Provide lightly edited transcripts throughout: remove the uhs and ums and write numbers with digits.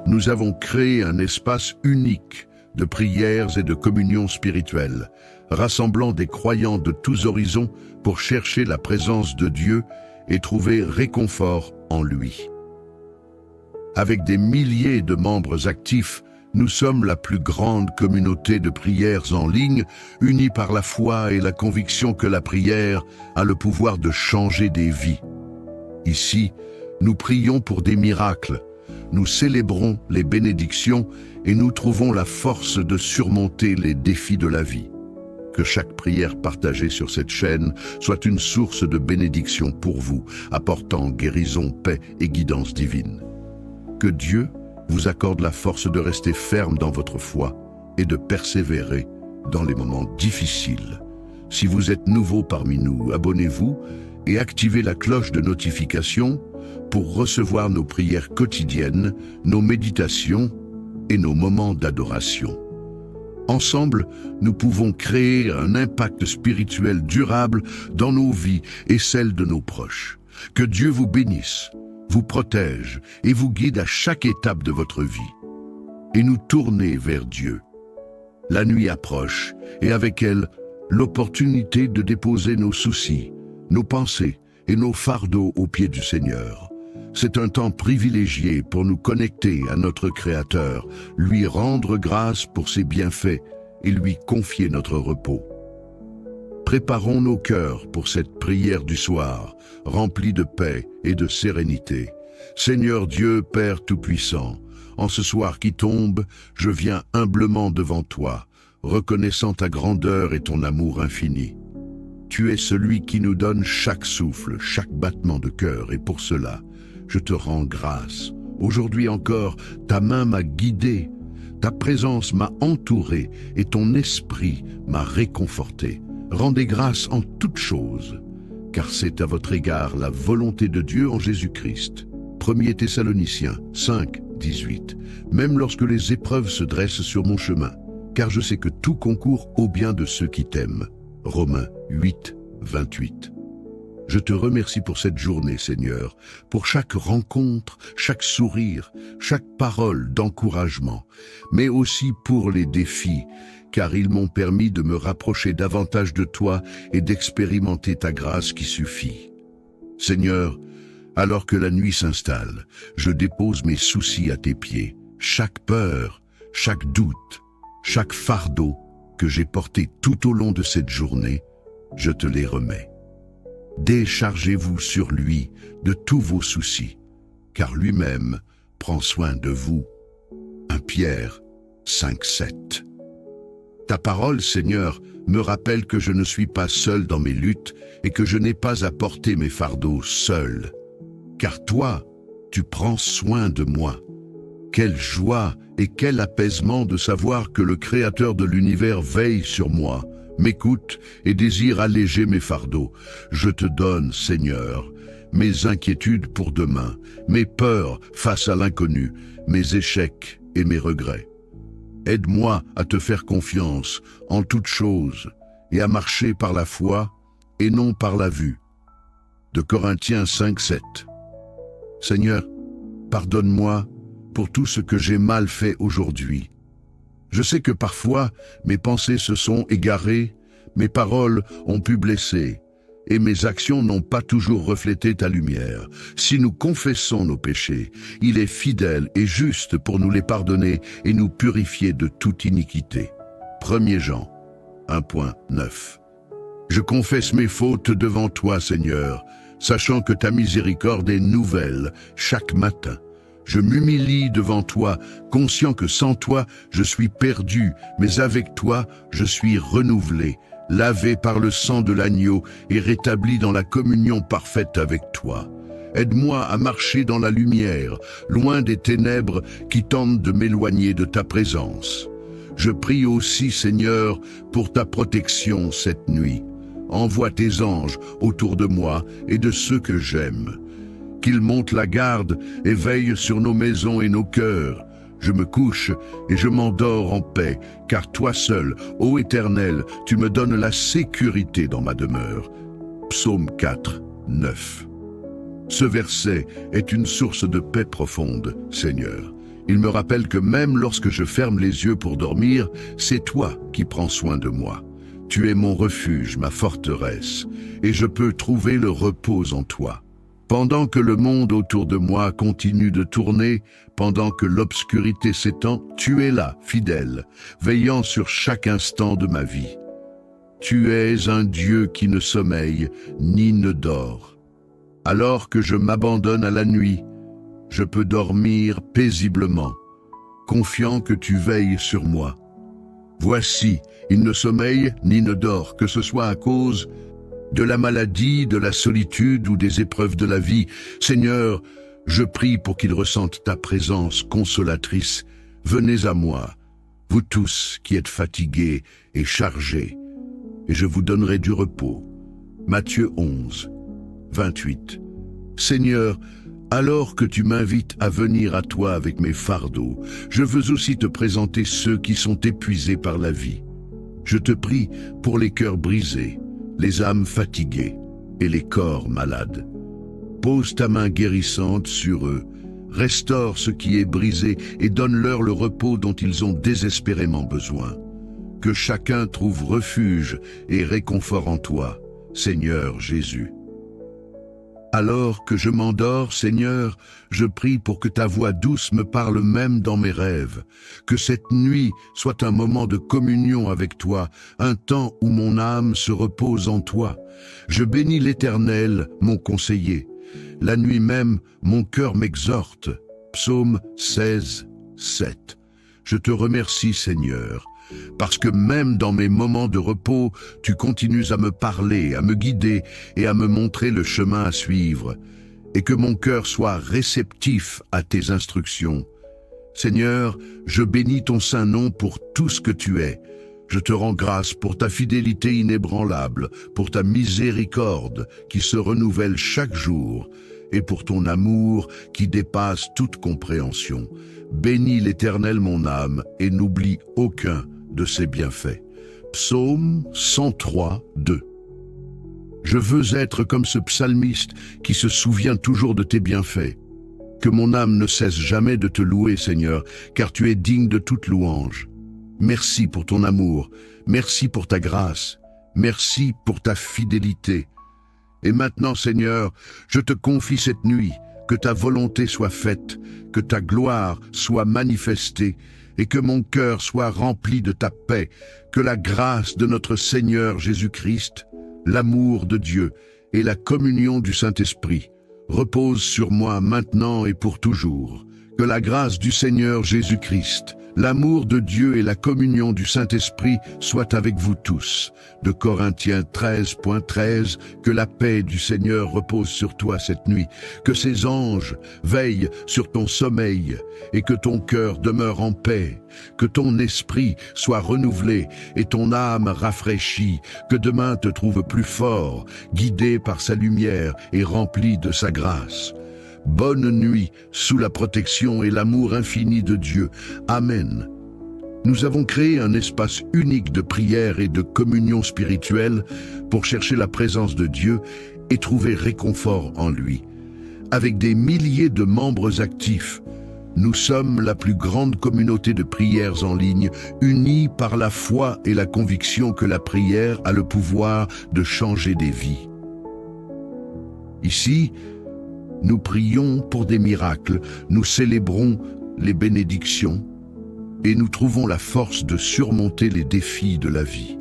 nous avons créé un espace unique de prières et de communion spirituelle, rassemblant des croyants de tous horizons pour chercher la présence de Dieu et trouver réconfort en lui. Avec des milliers de membres actifs, nous sommes la plus grande communauté de prières en ligne, unie par la foi et la conviction que la prière a le pouvoir de changer des vies. Ici, nous prions pour des miracles, nous célébrons les bénédictions et nous trouvons la force de surmonter les défis de la vie. Que chaque prière partagée sur cette chaîne soit une source de bénédiction pour vous, apportant guérison, paix et guidance divine. Que Dieu vous accorde la force de rester ferme dans votre foi et de persévérer dans les moments difficiles. Si vous êtes nouveau parmi nous, abonnez-vous et activez la cloche de notification pour recevoir nos prières quotidiennes, nos méditations et nos moments d'adoration. Ensemble, nous pouvons créer un impact spirituel durable dans nos vies et celles de nos proches. Que Dieu vous bénisse, vous protège et vous guide à chaque étape de votre vie. Et nous tourner vers Dieu. La nuit approche et avec elle, l'opportunité de déposer nos soucis, nos pensées et nos fardeaux aux pieds du Seigneur. C'est un temps privilégié pour nous connecter à notre Créateur, lui rendre grâce pour ses bienfaits et lui confier notre repos. Préparons nos cœurs pour cette prière du soir, remplie de paix et de sérénité. Seigneur Dieu, Père Tout-Puissant, en ce soir qui tombe, je viens humblement devant toi, reconnaissant ta grandeur et ton amour infini. Tu es celui qui nous donne chaque souffle, chaque battement de cœur, et pour cela, je te rends grâce. Aujourd'hui encore, ta main m'a guidé, ta présence m'a entouré et ton esprit m'a réconforté. Rendez grâce en toutes choses, car c'est à votre égard la volonté de Dieu en Jésus-Christ. 1 Thessaloniciens 5, 18. Même lorsque les épreuves se dressent sur mon chemin, car je sais que tout concourt au bien de ceux qui t'aiment. Romains 8, 28. Je te remercie pour cette journée, Seigneur, pour chaque rencontre, chaque sourire, chaque parole d'encouragement, mais aussi pour les défis, car ils m'ont permis de me rapprocher davantage de toi et d'expérimenter ta grâce qui suffit. Seigneur, alors que la nuit s'installe, je dépose mes soucis à tes pieds, chaque peur, chaque doute, chaque fardeau que j'ai porté tout au long de cette journée, je te les remets. Déchargez-vous sur lui de tous vos soucis, car lui-même prend soin de vous. 1 Pierre 5, 7. Ta parole, Seigneur, me rappelle que je ne suis pas seul dans mes luttes et que je n'ai pas à porter mes fardeaux seul. Car toi, tu prends soin de moi. Quelle joie et quel apaisement de savoir que le Créateur de l'univers veille sur moi, m'écoute et désire alléger mes fardeaux. Je te donne, Seigneur, mes inquiétudes pour demain, mes peurs face à l'inconnu, mes échecs et mes regrets. Aide-moi à te faire confiance en toutes choses et à marcher par la foi et non par la vue. De Corinthiens 5, 7. Seigneur, pardonne-moi pour tout ce que j'ai mal fait aujourd'hui. Je sais que parfois mes pensées se sont égarées, mes paroles ont pu blesser et mes actions n'ont pas toujours reflété ta lumière. Si nous confessons nos péchés, il est fidèle et juste pour nous les pardonner et nous purifier de toute iniquité. 1 Jean 1.9. Je confesse mes fautes devant toi, Seigneur, sachant que ta miséricorde est nouvelle chaque matin. Je m'humilie devant toi, conscient que sans toi, je suis perdu, mais avec toi, je suis renouvelé, lavé par le sang de l'agneau et rétabli dans la communion parfaite avec toi. Aide-moi à marcher dans la lumière, loin des ténèbres qui tentent de m'éloigner de ta présence. Je prie aussi, Seigneur, pour ta protection cette nuit. Envoie tes anges autour de moi et de ceux que j'aime. Qu'ils montent la garde et veillent sur nos maisons et nos cœurs. Je me couche et je m'endors en paix, car toi seul, ô Éternel, tu me donnes la sécurité dans ma demeure. Psaume 4, 9. Ce verset est une source de paix profonde, Seigneur. Il me rappelle que même lorsque je ferme les yeux pour dormir, c'est toi qui prends soin de moi. Tu es mon refuge, ma forteresse, et je peux trouver le repos en toi. Pendant que le monde autour de moi continue de tourner, pendant que l'obscurité s'étend, tu es là, fidèle, veillant sur chaque instant de ma vie. Tu es un Dieu qui ne sommeille ni ne dort. Alors que je m'abandonne à la nuit, je peux dormir paisiblement, confiant que tu veilles sur moi. Voici, il ne sommeille ni ne dort, que ce soit à cause de la maladie, de la solitude ou des épreuves de la vie. Seigneur, je prie pour qu'ils ressentent ta présence consolatrice. Venez à moi, vous tous qui êtes fatigués et chargés, et je vous donnerai du repos. Matthieu 11, 28. Seigneur, alors que tu m'invites à venir à toi avec mes fardeaux, je veux aussi te présenter ceux qui sont épuisés par la vie. Je te prie pour les cœurs brisés, les âmes fatiguées et les corps malades. Pose ta main guérissante sur eux, restaure ce qui est brisé et donne-leur le repos dont ils ont désespérément besoin. Que chacun trouve refuge et réconfort en toi, Seigneur Jésus. Alors que je m'endors, Seigneur, je prie pour que ta voix douce me parle même dans mes rêves, que cette nuit soit un moment de communion avec toi, un temps où mon âme se repose en toi. Je bénis l'Éternel, mon conseiller. La nuit même, mon cœur m'exhorte. Psaume 16, 7. Je te remercie, Seigneur, parce que même dans mes moments de repos, tu continues à me parler, à me guider et à me montrer le chemin à suivre, et que mon cœur soit réceptif à tes instructions. Seigneur, je bénis ton saint nom pour tout ce que tu es. Je te rends grâce pour ta fidélité inébranlable, pour ta miséricorde qui se renouvelle chaque jour, et pour ton amour qui dépasse toute compréhension. Bénis l'Éternel mon âme, et n'oublie aucun de ses bienfaits. Psaume 103, 2. Je veux être comme ce psalmiste qui se souvient toujours de tes bienfaits. Que mon âme ne cesse jamais de te louer, Seigneur, car tu es digne de toute louange. Merci pour ton amour, merci pour ta grâce, merci pour ta fidélité. Et maintenant, Seigneur, je te confie cette nuit, que ta volonté soit faite, que ta gloire soit manifestée, et que mon cœur soit rempli de ta paix, que la grâce de notre Seigneur Jésus-Christ, l'amour de Dieu et la communion du Saint-Esprit reposent sur moi maintenant et pour toujours. Que la grâce du Seigneur Jésus-Christ, l'amour de Dieu et la communion du Saint-Esprit soient avec vous tous. De Corinthiens 13.13, que la paix du Seigneur repose sur toi cette nuit, que ses anges veillent sur ton sommeil et que ton cœur demeure en paix, que ton esprit soit renouvelé et ton âme rafraîchie, que demain te trouve plus fort, guidé par sa lumière et rempli de sa grâce. Bonne nuit, sous la protection et l'amour infini de Dieu. Amen. Nous avons créé un espace unique de prière et de communion spirituelle pour chercher la présence de Dieu et trouver réconfort en lui. Avec des milliers de membres actifs, nous sommes la plus grande communauté de prières en ligne, unis par la foi et la conviction que la prière a le pouvoir de changer des vies. Ici, nous prions pour des miracles, nous célébrons les bénédictions et nous trouvons la force de surmonter les défis de la vie.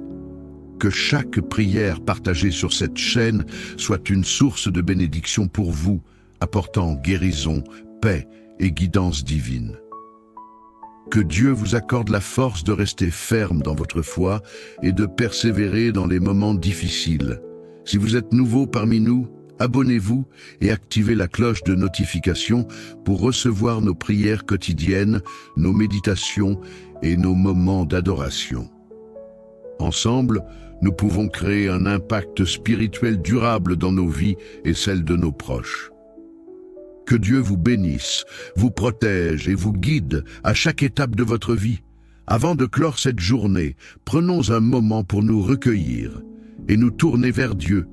Que chaque prière partagée sur cette chaîne soit une source de bénédiction pour vous, apportant guérison, paix et guidance divine. Que Dieu vous accorde la force de rester ferme dans votre foi et de persévérer dans les moments difficiles. Si vous êtes nouveau parmi nous, abonnez-vous et activez la cloche de notification pour recevoir nos prières quotidiennes, nos méditations et nos moments d'adoration. Ensemble, nous pouvons créer un impact spirituel durable dans nos vies et celles de nos proches. Que Dieu vous bénisse, vous protège et vous guide à chaque étape de votre vie. Avant de clore cette journée, prenons un moment pour nous recueillir et nous tourner vers Dieu.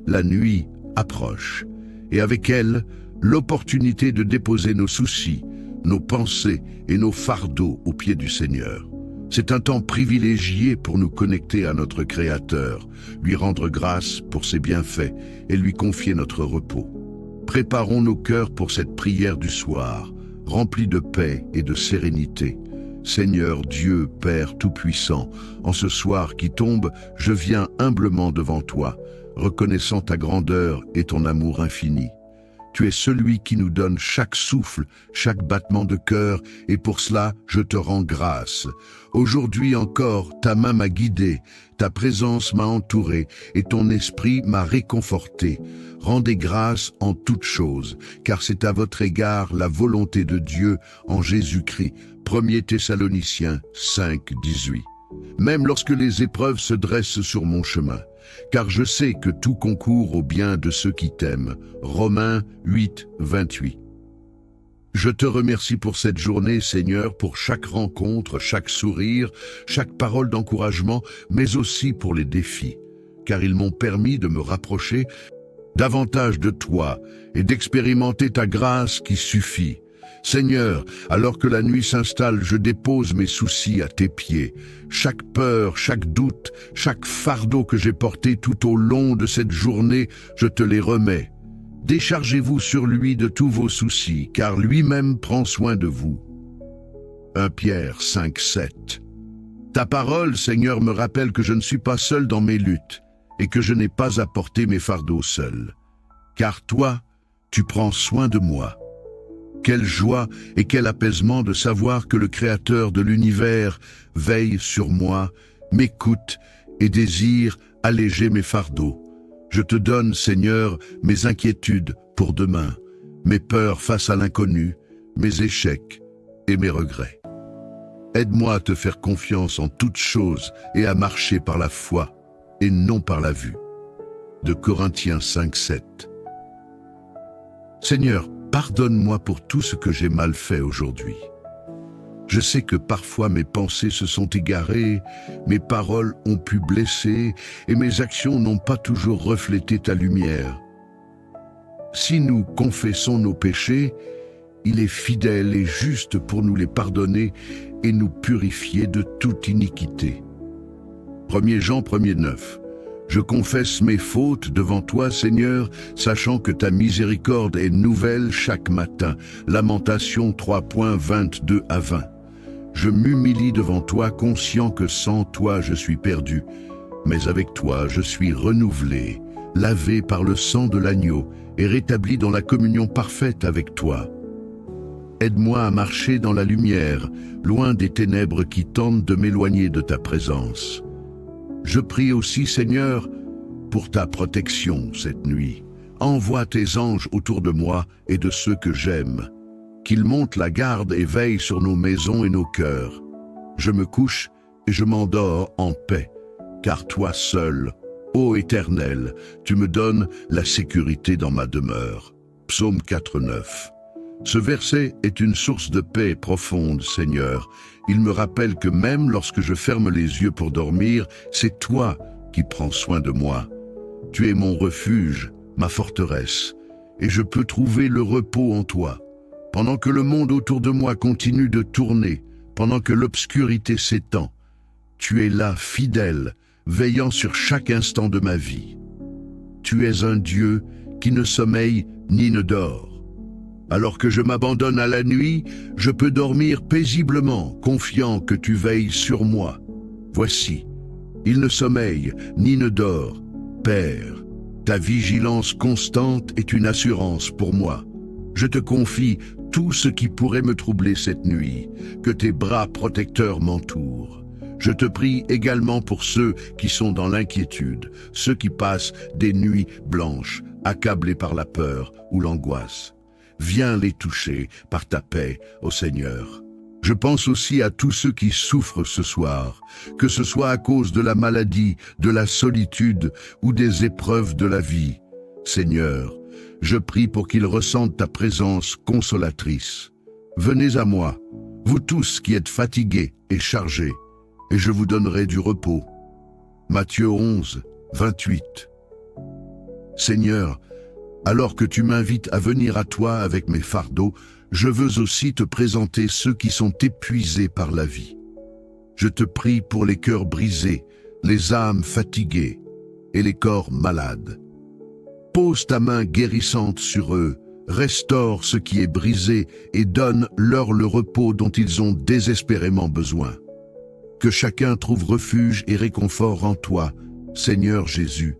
La nuit approche, et avec elle, l'opportunité de déposer nos soucis, nos pensées et nos fardeaux aux pieds du Seigneur. C'est un temps privilégié pour nous connecter à notre Créateur, lui rendre grâce pour ses bienfaits et lui confier notre repos. Préparons nos cœurs pour cette prière du soir, remplie de paix et de sérénité. Seigneur Dieu, Père Tout-Puissant, en ce soir qui tombe, je viens humblement devant toi, reconnaissant ta grandeur et ton amour infini. Tu es celui qui nous donne chaque souffle, chaque battement de cœur, et pour cela, je te rends grâce. Aujourd'hui encore, ta main m'a guidé, ta présence m'a entouré, et ton esprit m'a réconforté. Rendez grâce en toutes choses, car c'est à votre égard la volonté de Dieu en Jésus-Christ. 1 Thessaloniciens 5, 18. Même lorsque les épreuves se dressent sur mon chemin, car je sais que tout concourt au bien de ceux qui t'aiment. Romains 8, 28. Je te remercie pour cette journée, Seigneur, pour chaque rencontre, chaque sourire, chaque parole d'encouragement, mais aussi pour les défis, car ils m'ont permis de me rapprocher davantage de toi et d'expérimenter ta grâce qui suffit. Seigneur, alors que la nuit s'installe, je dépose mes soucis à tes pieds. Chaque peur, chaque doute, chaque fardeau que j'ai porté tout au long de cette journée, je te les remets. Déchargez-vous sur lui de tous vos soucis, car lui-même prend soin de vous. 1 Pierre 5, 7. Ta parole, Seigneur, me rappelle que je ne suis pas seul dans mes luttes et que je n'ai pas à porter mes fardeaux seul. Car toi, tu prends soin de moi. Quelle joie et quel apaisement de savoir que le Créateur de l'univers veille sur moi, m'écoute et désire alléger mes fardeaux. Je te donne, Seigneur, mes inquiétudes pour demain, mes peurs face à l'inconnu, mes échecs et mes regrets. Aide-moi à te faire confiance en toutes choses et à marcher par la foi et non par la vue. De Corinthiens 5, 7. Seigneur, pardonne-moi pour tout ce que j'ai mal fait aujourd'hui. Je sais que parfois mes pensées se sont égarées, mes paroles ont pu blesser et mes actions n'ont pas toujours reflété ta lumière. Si nous confessons nos péchés, il est fidèle et juste pour nous les pardonner et nous purifier de toute iniquité. 1 Jean 1,9. Je confesse mes fautes devant toi, Seigneur, sachant que ta miséricorde est nouvelle chaque matin. Lamentation 3.22 à 20. Je m'humilie devant toi, conscient que sans toi je suis perdu. Mais avec toi je suis renouvelé, lavé par le sang de l'agneau et rétabli dans la communion parfaite avec toi. Aide-moi à marcher dans la lumière, loin des ténèbres qui tentent de m'éloigner de ta présence. Je prie aussi, Seigneur, pour ta protection cette nuit. Envoie tes anges autour de moi et de ceux que j'aime, qu'ils montent la garde et veillent sur nos maisons et nos cœurs. Je me couche et je m'endors en paix, car toi seul, ô Éternel, tu me donnes la sécurité dans ma demeure. Psaume 4, 9. Ce verset est une source de paix profonde, Seigneur. Il me rappelle que même lorsque je ferme les yeux pour dormir, c'est toi qui prends soin de moi. Tu es mon refuge, ma forteresse, et je peux trouver le repos en toi. Pendant que le monde autour de moi continue de tourner, pendant que l'obscurité s'étend, tu es là, fidèle, veillant sur chaque instant de ma vie. Tu es un Dieu qui ne sommeille ni ne dort. Alors que je m'abandonne à la nuit, je peux dormir paisiblement, confiant que tu veilles sur moi. Voici, il ne sommeille ni ne dort. Père, ta vigilance constante est une assurance pour moi. Je te confie tout ce qui pourrait me troubler cette nuit, que tes bras protecteurs m'entourent. Je te prie également pour ceux qui sont dans l'inquiétude, ceux qui passent des nuits blanches, accablés par la peur ou l'angoisse. Viens les toucher par ta paix, ô Seigneur. Je pense aussi à tous ceux qui souffrent ce soir, que ce soit à cause de la maladie, de la solitude ou des épreuves de la vie. Seigneur, je prie pour qu'ils ressentent ta présence consolatrice. Venez à moi, vous tous qui êtes fatigués et chargés, et je vous donnerai du repos. Matthieu 11, 28. Seigneur, alors que tu m'invites à venir à toi avec mes fardeaux, je veux aussi te présenter ceux qui sont épuisés par la vie. Je te prie pour les cœurs brisés, les âmes fatiguées et les corps malades. Pose ta main guérissante sur eux, restaure ce qui est brisé et donne-leur le repos dont ils ont désespérément besoin. Que chacun trouve refuge et réconfort en toi, Seigneur Jésus.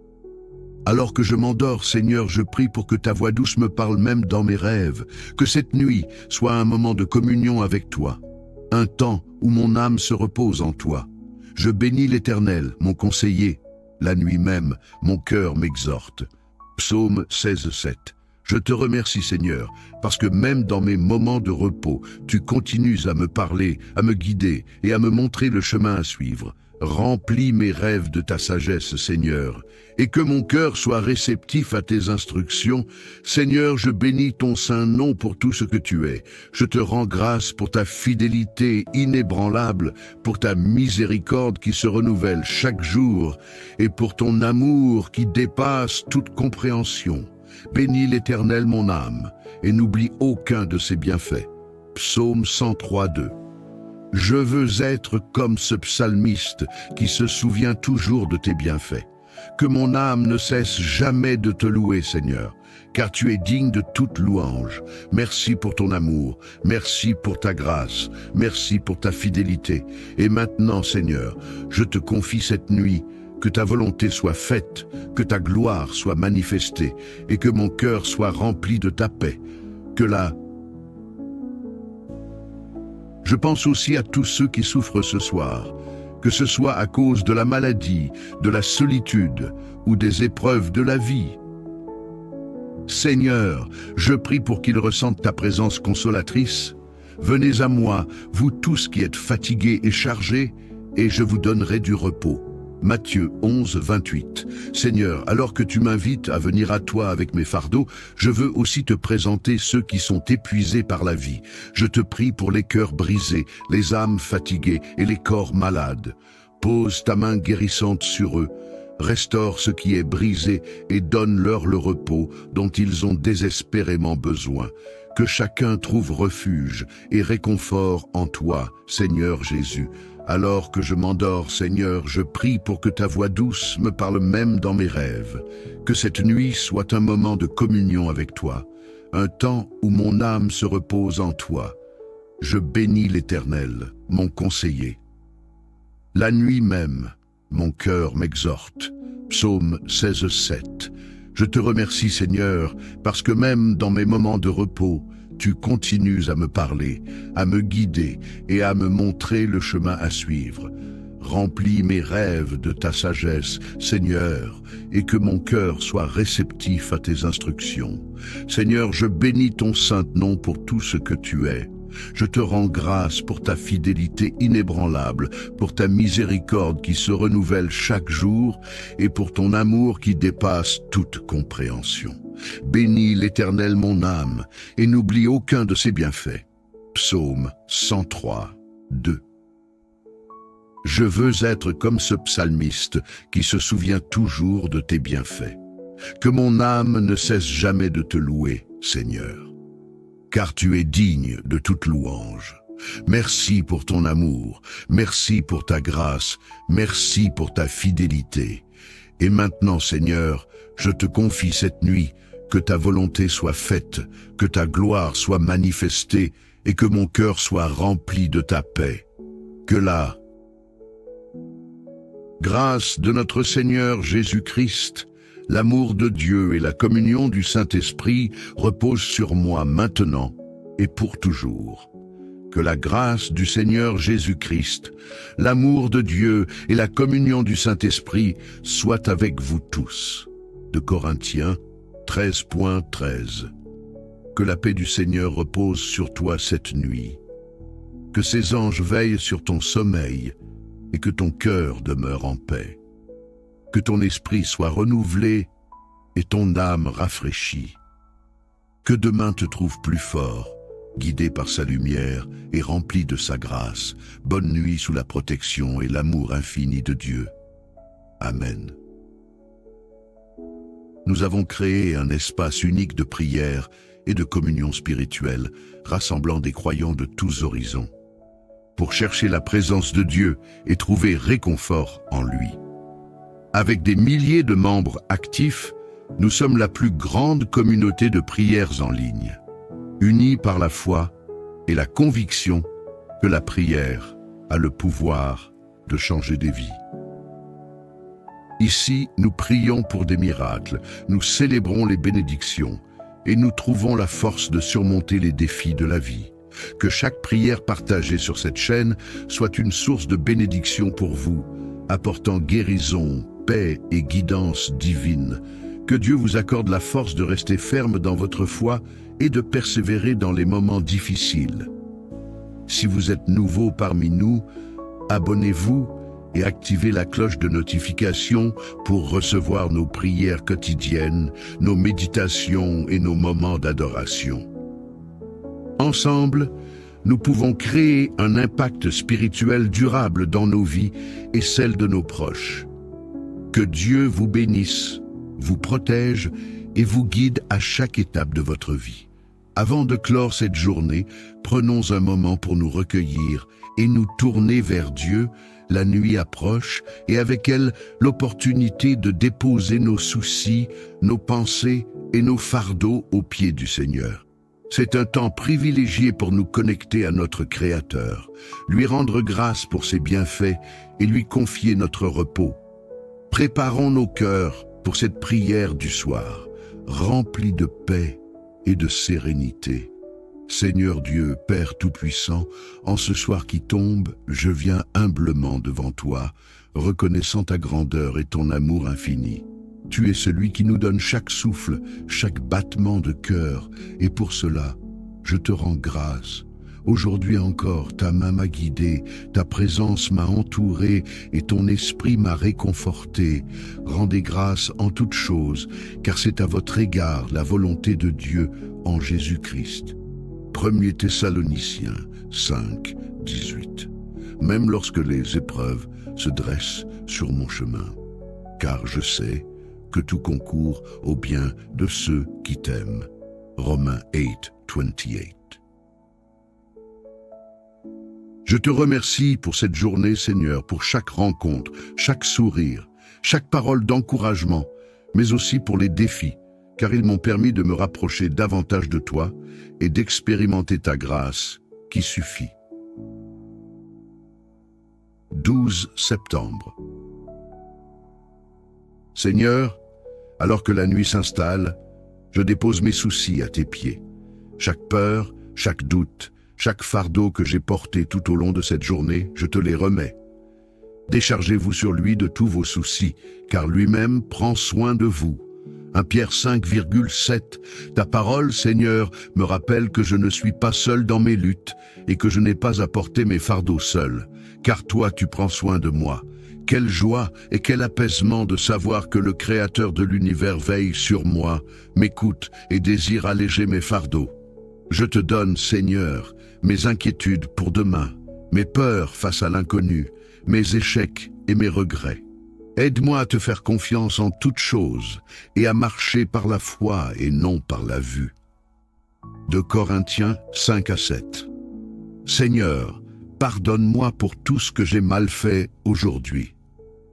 Alors que je m'endors, Seigneur, je prie pour que ta voix douce me parle même dans mes rêves, que cette nuit soit un moment de communion avec toi, un temps où mon âme se repose en toi. Je bénis l'Éternel, mon conseiller. La nuit même, mon cœur m'exhorte. Psaume 16:7. Je te remercie, Seigneur, parce que même dans mes moments de repos, tu continues à me parler, à me guider et à me montrer le chemin à suivre. Remplis mes rêves de ta sagesse, Seigneur, et que mon cœur soit réceptif à tes instructions. Seigneur, je bénis ton saint nom pour tout ce que tu es. Je te rends grâce pour ta fidélité inébranlable, pour ta miséricorde qui se renouvelle chaque jour, et pour ton amour qui dépasse toute compréhension. Bénis l'Éternel mon âme, et n'oublie aucun de ses bienfaits. Psaume 103:2. Je veux être comme ce psalmiste qui se souvient toujours de tes bienfaits. Que mon âme ne cesse jamais de te louer, Seigneur, car tu es digne de toute louange. Merci pour ton amour, merci pour ta grâce, merci pour ta fidélité. Et maintenant, Seigneur, je te confie cette nuit, que ta volonté soit faite, que ta gloire soit manifestée, et que mon cœur soit rempli de ta paix. Je pense aussi à tous ceux qui souffrent ce soir, que ce soit à cause de la maladie, de la solitude ou des épreuves de la vie. Seigneur, je prie pour qu'ils ressentent ta présence consolatrice. Venez à moi, vous tous qui êtes fatigués et chargés, et je vous donnerai du repos. Matthieu 11:28. Seigneur, alors que tu m'invites à venir à toi avec mes fardeaux, je veux aussi te présenter ceux qui sont épuisés par la vie. Je te prie pour les cœurs brisés, les âmes fatiguées et les corps malades. Pose ta main guérissante sur eux. Restaure ce qui est brisé et donne-leur le repos dont ils ont désespérément besoin. Que chacun trouve refuge et réconfort en toi, Seigneur Jésus. Alors que je m'endors, Seigneur, je prie pour que ta voix douce me parle même dans mes rêves. Que cette nuit soit un moment de communion avec toi, un temps où mon âme se repose en toi. Je bénis l'Éternel, mon conseiller. La nuit même, mon cœur m'exhorte. Psaume 16:7. Je te remercie, Seigneur, parce que même dans mes moments de repos, tu continues à me parler, à me guider et à me montrer le chemin à suivre. Remplis mes rêves de ta sagesse, Seigneur, et que mon cœur soit réceptif à tes instructions. Seigneur, je bénis ton saint nom pour tout ce que tu es. Je te rends grâce pour ta fidélité inébranlable, pour ta miséricorde qui se renouvelle chaque jour et pour ton amour qui dépasse toute compréhension. Bénis l'Éternel mon âme et n'oublie aucun de ses bienfaits. Psaume 103:2. Je veux être comme ce psalmiste qui se souvient toujours de tes bienfaits. Que mon âme ne cesse jamais de te louer, Seigneur, car tu es digne de toute louange. Merci pour ton amour, merci pour ta grâce, merci pour ta fidélité. Et maintenant, Seigneur, je te confie cette nuit, que ta volonté soit faite, que ta gloire soit manifestée et que mon cœur soit rempli de ta paix. Que la grâce de notre Seigneur Jésus-Christ, l'amour de Dieu et la communion du Saint-Esprit reposent sur moi maintenant et pour toujours. Que la grâce du Seigneur Jésus-Christ, l'amour de Dieu et la communion du Saint-Esprit soient avec vous tous. De Corinthiens 13:13. Que la paix du Seigneur repose sur toi cette nuit. Que ses anges veillent sur ton sommeil et que ton cœur demeure en paix. Que ton esprit soit renouvelé et ton âme rafraîchie. Que demain te trouve plus fort, guidé par sa lumière et rempli de sa grâce. Bonne nuit sous la protection et l'amour infini de Dieu. Amen. Nous avons créé un espace unique de prière et de communion spirituelle, rassemblant des croyants de tous horizons, pour chercher la présence de Dieu et trouver réconfort en lui. Avec des milliers de membres actifs, nous sommes la plus grande communauté de prières en ligne, unis par la foi et la conviction que la prière a le pouvoir de changer des vies. Ici, nous prions pour des miracles, nous célébrons les bénédictions et nous trouvons la force de surmonter les défis de la vie. Que chaque prière partagée sur cette chaîne soit une source de bénédiction pour vous, apportant guérison, paix et guidance divine. Que Dieu vous accorde la force de rester ferme dans votre foi et de persévérer dans les moments difficiles. Si vous êtes nouveau parmi nous, abonnez-vous et activez la cloche de notification pour recevoir nos prières quotidiennes, nos méditations et nos moments d'adoration. Ensemble, nous pouvons créer un impact spirituel durable dans nos vies et celles de nos proches. Que Dieu vous bénisse, vous protège et vous guide à chaque étape de votre vie. Avant de clore cette journée, prenons un moment pour nous recueillir et nous tourner vers Dieu. La nuit approche et avec elle l'opportunité de déposer nos soucis, nos pensées et nos fardeaux aux pieds du Seigneur. C'est un temps privilégié pour nous connecter à notre Créateur, lui rendre grâce pour ses bienfaits et lui confier notre repos. Préparons nos cœurs pour cette prière du soir, remplie de paix et de sérénité. Seigneur Dieu, Père Tout-Puissant, en ce soir qui tombe, je viens humblement devant toi, reconnaissant ta grandeur et ton amour infini. Tu es celui qui nous donne chaque souffle, chaque battement de cœur, et pour cela, je te rends grâce. Aujourd'hui encore, ta main m'a guidé, ta présence m'a entouré et ton esprit m'a réconforté. Rendez grâce en toutes choses, car c'est à votre égard la volonté de Dieu en Jésus-Christ. 1 Thessaloniciens 5, 18. Même lorsque les épreuves se dressent sur mon chemin, car je sais que tout concourt au bien de ceux qui t'aiment. Romains 8, 28. Je te remercie pour cette journée, Seigneur, pour chaque rencontre, chaque sourire, chaque parole d'encouragement, mais aussi pour les défis, car ils m'ont permis de me rapprocher davantage de toi et d'expérimenter ta grâce qui suffit. 12 septembre. Seigneur, alors que la nuit s'installe, je dépose mes soucis à tes pieds. Chaque peur, chaque doute, chaque fardeau que j'ai porté tout au long de cette journée, je te les remets. Déchargez-vous sur lui de tous vos soucis, car lui-même prend soin de vous. 1 Pierre 5,7. Ta parole, Seigneur, me rappelle que je ne suis pas seul dans mes luttes et que je n'ai pas à porter mes fardeaux seul, car toi tu prends soin de moi. Quelle joie et quel apaisement de savoir que le Créateur de l'univers veille sur moi, m'écoute et désire alléger mes fardeaux. Je te donne, Seigneur, mes inquiétudes pour demain, mes peurs face à l'inconnu, mes échecs et mes regrets. Aide-moi à te faire confiance en toutes choses et à marcher par la foi et non par la vue. 2 Corinthiens 5-7. Seigneur, pardonne-moi pour tout ce que j'ai mal fait aujourd'hui.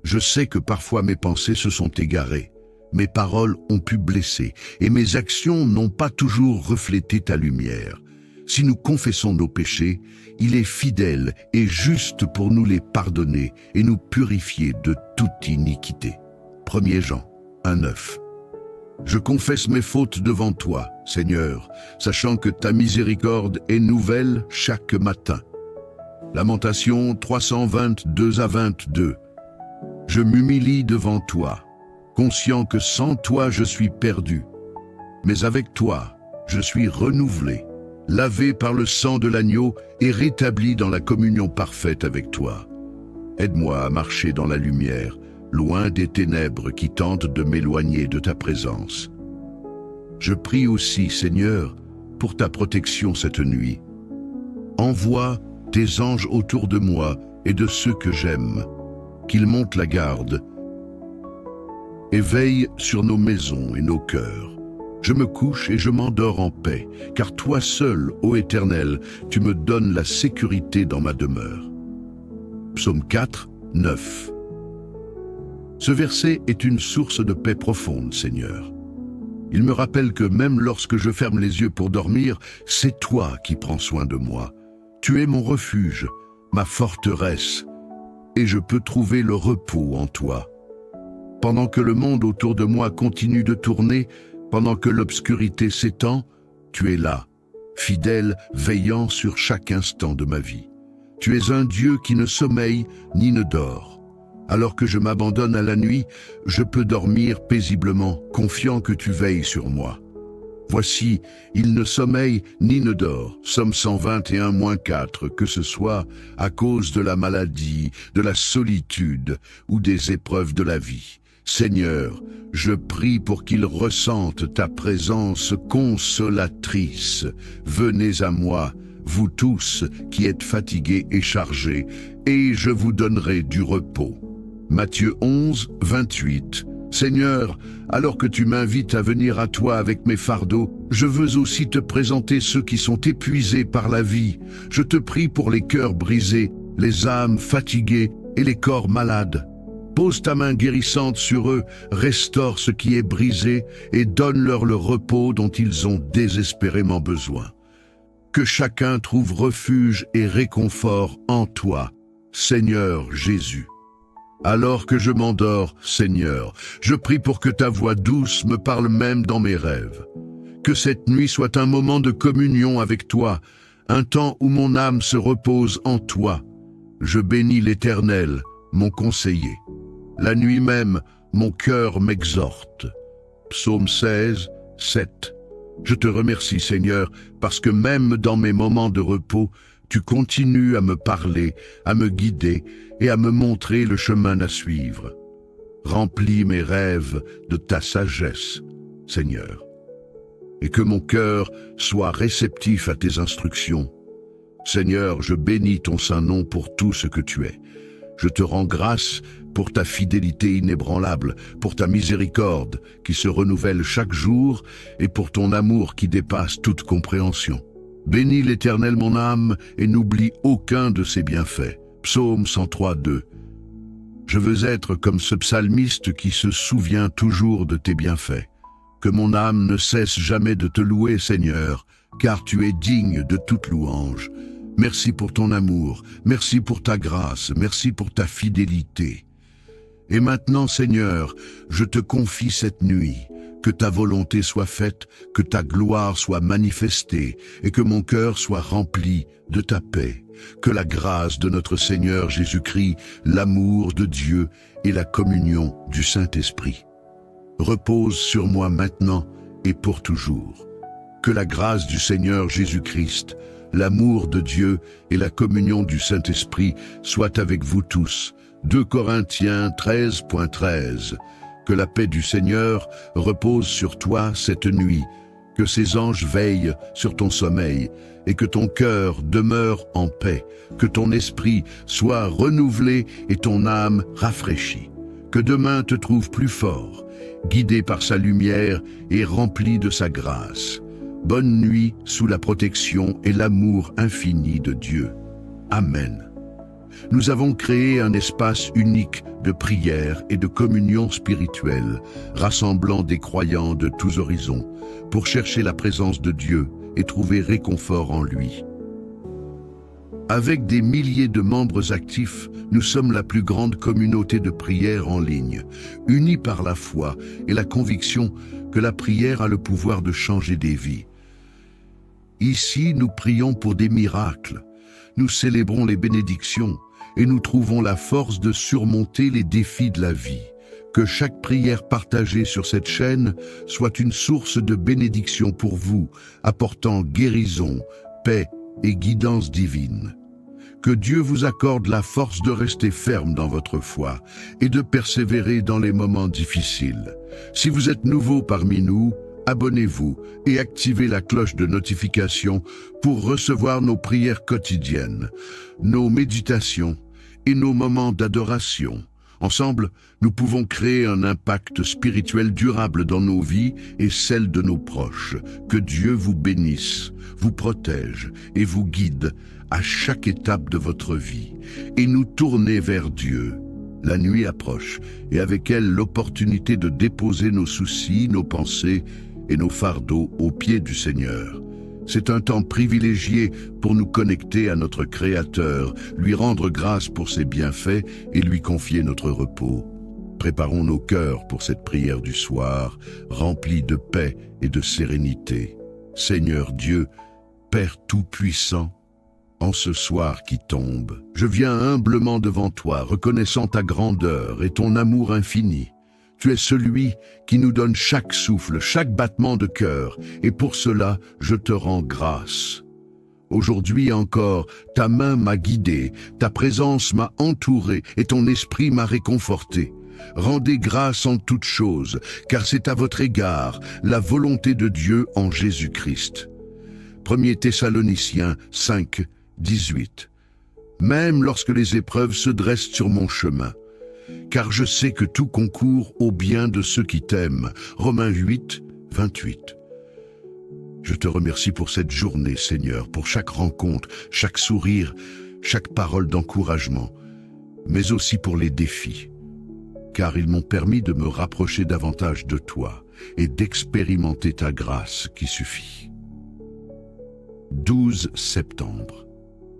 Je sais que parfois mes pensées se sont égarées, mes paroles ont pu blesser et mes actions n'ont pas toujours reflété ta lumière. Si nous confessons nos péchés, il est fidèle et juste pour nous les pardonner et nous purifier de toute iniquité. 1 Jean 1,9. Je confesse mes fautes devant toi, Seigneur, sachant que ta miséricorde est nouvelle chaque matin. Lamentation 322-22. Je m'humilie devant toi, conscient que sans toi je suis perdu. Mais avec toi, je suis renouvelé, lavé par le sang de l'agneau et rétabli dans la communion parfaite avec toi. Aide-moi à marcher dans la lumière, loin des ténèbres qui tentent de m'éloigner de ta présence. Je prie aussi, Seigneur, pour ta protection cette nuit. Envoie tes anges autour de moi et de ceux que j'aime, qu'ils montent la garde et veillent sur nos maisons et nos cœurs. Je me couche et je m'endors en paix, car toi seul, ô Éternel, tu me donnes la sécurité dans ma demeure. Psaume 4, 9. Ce verset est une source de paix profonde, Seigneur. Il me rappelle que même lorsque je ferme les yeux pour dormir, c'est toi qui prends soin de moi. Tu es mon refuge, ma forteresse, et je peux trouver le repos en toi. Pendant que le monde autour de moi continue de tourner, pendant que l'obscurité s'étend, tu es là, fidèle, veillant sur chaque instant de ma vie. Tu es un Dieu qui ne sommeille ni ne dort. Alors que je m'abandonne à la nuit, je peux dormir paisiblement, confiant que tu veilles sur moi. Voici, il ne sommeille ni ne dort. Psaume 121-4, que ce soit à cause de la maladie, de la solitude ou des épreuves de la vie. Seigneur, je prie pour qu'il ressente ta présence consolatrice. Venez à moi, vous tous qui êtes fatigués et chargés, et je vous donnerai du repos. Matthieu 11, 28. Seigneur, alors que tu m'invites à venir à toi avec mes fardeaux, je veux aussi te présenter ceux qui sont épuisés par la vie. Je te prie pour les cœurs brisés, les âmes fatiguées et les corps malades. Pose ta main guérissante sur eux, restaure ce qui est brisé et donne-leur le repos dont ils ont désespérément besoin. Que chacun trouve refuge et réconfort en toi, Seigneur Jésus. Alors que je m'endors, Seigneur, je prie pour que ta voix douce me parle même dans mes rêves. Que cette nuit soit un moment de communion avec toi, un temps où mon âme se repose en toi. Je bénis l'Éternel, mon conseiller. La nuit même, mon cœur m'exhorte. Psaume 16, 7. Je te remercie, Seigneur, parce que même dans mes moments de repos, tu continues à me parler, à me guider et à me montrer le chemin à suivre. Remplis mes rêves de ta sagesse, Seigneur, et que mon cœur soit réceptif à tes instructions. Seigneur, je bénis ton saint nom pour tout ce que tu es. Je te rends grâce pour ta fidélité inébranlable, pour ta miséricorde qui se renouvelle chaque jour et pour ton amour qui dépasse toute compréhension. Bénis l'Éternel mon âme et n'oublie aucun de ses bienfaits. Psaume 103, 2. Je veux être comme ce psalmiste qui se souvient toujours de tes bienfaits. Que mon âme ne cesse jamais de te louer, Seigneur, car tu es digne de toute louange. Merci pour ton amour, merci pour ta grâce, merci pour ta fidélité. Et maintenant, Seigneur, je te confie cette nuit. Que ta volonté soit faite, que ta gloire soit manifestée et que mon cœur soit rempli de ta paix. Que la grâce de notre Seigneur Jésus-Christ, l'amour de Dieu et la communion du Saint-Esprit reposent sur moi maintenant et pour toujours. Que la grâce du Seigneur Jésus-Christ, l'amour de Dieu et la communion du Saint-Esprit soient avec vous tous. 2 Corinthiens 13.13. Que la paix du Seigneur repose sur toi cette nuit, que ses anges veillent sur ton sommeil et que ton cœur demeure en paix, que ton esprit soit renouvelé et ton âme rafraîchie. Que demain te trouve plus fort, guidé par sa lumière et rempli de sa grâce. Bonne nuit sous la protection et l'amour infini de Dieu. Amen. Nous avons créé un espace unique de prière et de communion spirituelle, rassemblant des croyants de tous horizons, pour chercher la présence de Dieu et trouver réconfort en lui. Avec des milliers de membres actifs, nous sommes la plus grande communauté de prière en ligne, unis par la foi et la conviction que la prière a le pouvoir de changer des vies. Ici, nous prions pour des miracles. Nous célébrons les bénédictions et nous trouvons la force de surmonter les défis de la vie. Que chaque prière partagée sur cette chaîne soit une source de bénédiction pour vous, apportant guérison, paix et guidance divine. Que Dieu vous accorde la force de rester ferme dans votre foi et de persévérer dans les moments difficiles. Si vous êtes nouveau parmi nous, abonnez-vous et activez la cloche de notification pour recevoir nos prières quotidiennes, nos méditations et nos moments d'adoration. Ensemble, nous pouvons créer un impact spirituel durable dans nos vies et celles de nos proches. Que Dieu vous bénisse, vous protège et vous guide à chaque étape de votre vie. Et nous tourner vers Dieu. La nuit approche et avec elle l'opportunité de déposer nos soucis, nos pensées et nos fardeaux aux pieds du Seigneur. C'est un temps privilégié pour nous connecter à notre Créateur, lui rendre grâce pour ses bienfaits et lui confier notre repos. Préparons nos cœurs pour cette prière du soir, remplie de paix et de sérénité. Seigneur Dieu, Père Tout-Puissant, en ce soir qui tombe, je viens humblement devant toi, reconnaissant ta grandeur et ton amour infini. Tu es celui qui nous donne chaque souffle, chaque battement de cœur, et pour cela, je te rends grâce. Aujourd'hui encore, ta main m'a guidé, ta présence m'a entouré et ton esprit m'a réconforté. Rendez grâce en toutes choses, car c'est à votre égard la volonté de Dieu en Jésus-Christ. 1 Thessaloniciens 5, 18. Même lorsque les épreuves se dressent sur mon chemin, car je sais que tout concourt au bien de ceux qui t'aiment. Romains 8, 28. Je te remercie pour cette journée, Seigneur, pour chaque rencontre, chaque sourire, chaque parole d'encouragement, mais aussi pour les défis, car ils m'ont permis de me rapprocher davantage de toi et d'expérimenter ta grâce qui suffit. 12 septembre.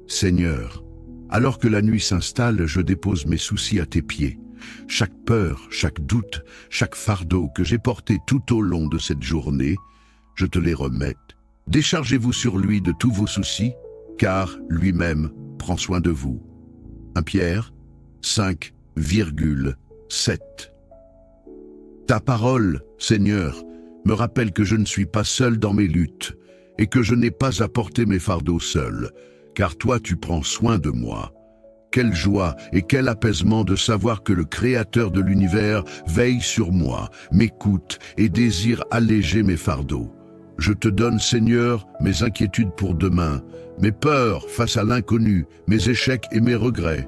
Seigneur, alors que la nuit s'installe, je dépose mes soucis à tes pieds. Chaque peur, chaque doute, chaque fardeau que j'ai porté tout au long de cette journée, je te les remets. Déchargez-vous sur lui de tous vos soucis, car lui-même prend soin de vous. 1 Pierre 5,7. Ta parole, Seigneur, me rappelle que je ne suis pas seul dans mes luttes et que je n'ai pas à porter mes fardeaux seul, car toi tu prends soin de moi. Quelle joie et quel apaisement de savoir que le Créateur de l'univers veille sur moi, m'écoute et désire alléger mes fardeaux. Je te donne, Seigneur, mes inquiétudes pour demain, mes peurs face à l'inconnu, mes échecs et mes regrets.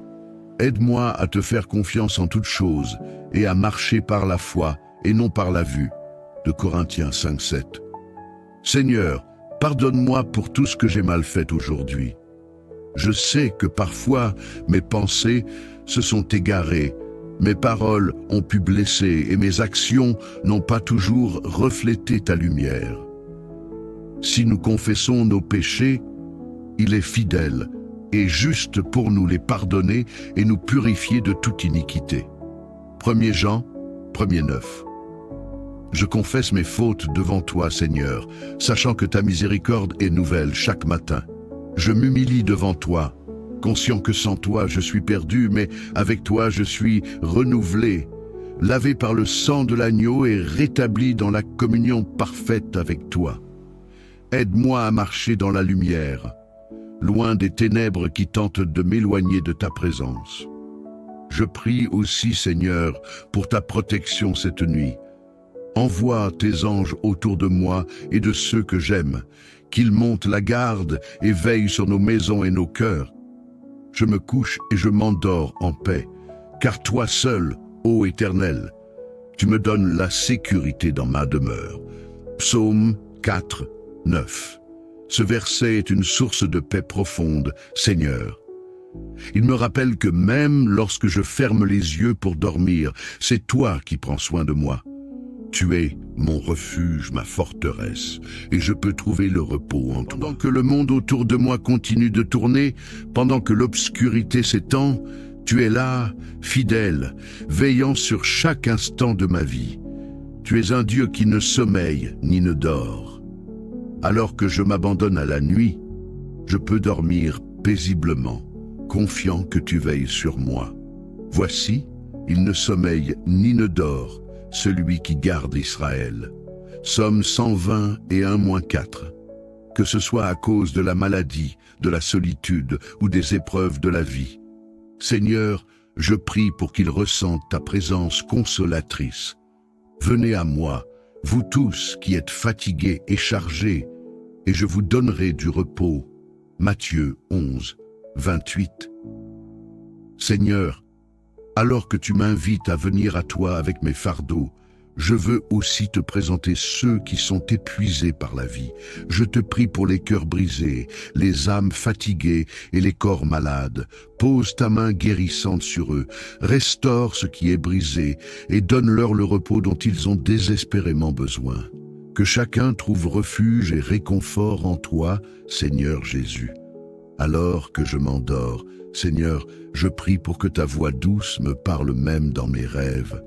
Aide-moi à te faire confiance en toutes choses et à marcher par la foi et non par la vue. De Corinthiens 5,7. Seigneur, pardonne-moi pour tout ce que j'ai mal fait aujourd'hui. Je sais que parfois mes pensées se sont égarées, mes paroles ont pu blesser et mes actions n'ont pas toujours reflété ta lumière. Si nous confessons nos péchés, il est fidèle et juste pour nous les pardonner et nous purifier de toute iniquité. 1 Jean 1,9. Je confesse mes fautes devant toi, Seigneur, sachant que ta miséricorde est nouvelle chaque matin. Je m'humilie devant toi, conscient que sans toi je suis perdu, mais avec toi je suis renouvelé, lavé par le sang de l'agneau et rétabli dans la communion parfaite avec toi. Aide-moi à marcher dans la lumière, loin des ténèbres qui tentent de m'éloigner de ta présence. Je prie aussi, Seigneur, pour ta protection cette nuit. Envoie tes anges autour de moi et de ceux que j'aime, qu'ils montent la garde et veillent sur nos maisons et nos cœurs. Je me couche et je m'endors en paix, car toi seul, ô Éternel, tu me donnes la sécurité dans ma demeure. Psaume 4, 9. Ce verset est une source de paix profonde, Seigneur. Il me rappelle que même lorsque je ferme les yeux pour dormir, c'est toi qui prends soin de moi. Tu es mon refuge, ma forteresse, et je peux trouver le repos en toi. Pendant que le monde autour de moi continue de tourner, pendant que l'obscurité s'étend, tu es là, fidèle, veillant sur chaque instant de ma vie. Tu es un Dieu qui ne sommeille ni ne dort. Alors que je m'abandonne à la nuit, je peux dormir paisiblement, confiant que tu veilles sur moi. Voici, il ne sommeille ni ne dort, celui qui garde Israël. Psaume 120 et 1-4. Que ce soit à cause de la maladie, de la solitude ou des épreuves de la vie. Seigneur, je prie pour qu'ils ressentent ta présence consolatrice. Venez à moi, vous tous qui êtes fatigués et chargés, et je vous donnerai du repos. Matthieu 11, 28. Seigneur, Alors que tu m'invites à venir à toi avec mes fardeaux, je veux aussi te présenter ceux qui sont épuisés par la vie. Je te prie pour les cœurs brisés, les âmes fatiguées et les corps malades. Pose ta main guérissante sur eux, restaure ce qui est brisé et donne-leur le repos dont ils ont désespérément besoin. Que chacun trouve refuge et réconfort en toi, Seigneur Jésus. Alors que je m'endors, Seigneur, je prie pour que ta voix douce me parle même dans mes rêves.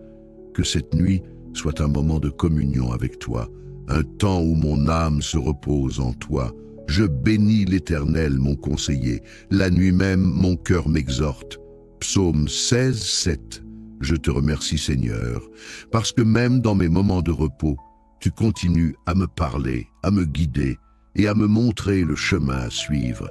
Que cette nuit soit un moment de communion avec toi, un temps où mon âme se repose en toi. Je bénis l'Éternel, mon conseiller. La nuit même, mon cœur m'exhorte. Psaume 16, 7. Je te remercie, Seigneur, parce que même dans mes moments de repos, tu continues à me parler, à me guider et à me montrer le chemin à suivre.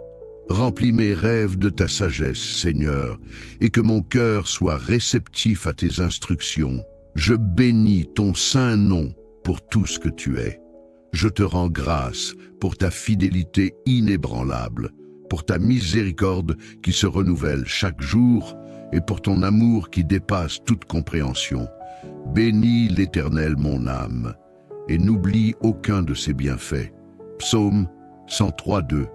Remplis mes rêves de ta sagesse, Seigneur, et que mon cœur soit réceptif à tes instructions. Je bénis ton saint nom pour tout ce que tu es. Je te rends grâce pour ta fidélité inébranlable, pour ta miséricorde qui se renouvelle chaque jour et pour ton amour qui dépasse toute compréhension. Bénis l'Éternel mon âme et n'oublie aucun de ses bienfaits. Psaume 103:2.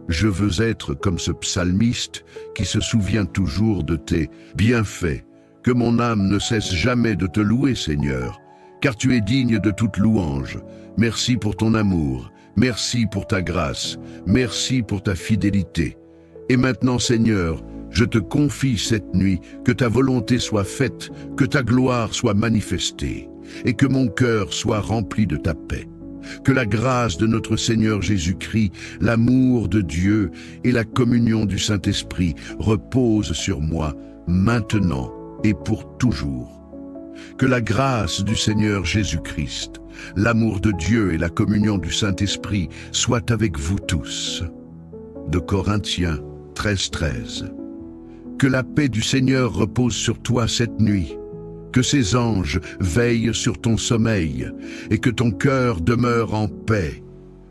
Je veux être comme ce psalmiste qui se souvient toujours de tes bienfaits. Que mon âme ne cesse jamais de te louer, Seigneur, car tu es digne de toute louange. Merci pour ton amour, merci pour ta grâce, merci pour ta fidélité. Et maintenant, Seigneur, je te confie cette nuit que ta volonté soit faite, que ta gloire soit manifestée, et que mon cœur soit rempli de ta paix. Que la grâce de notre Seigneur Jésus-Christ, l'amour de Dieu et la communion du Saint-Esprit reposent sur moi maintenant et pour toujours. Que la grâce du Seigneur Jésus-Christ, l'amour de Dieu et la communion du Saint-Esprit soient avec vous tous. De Corinthiens 13:13. Que la paix du Seigneur repose sur toi cette nuit. Que ses anges veillent sur ton sommeil et que ton cœur demeure en paix.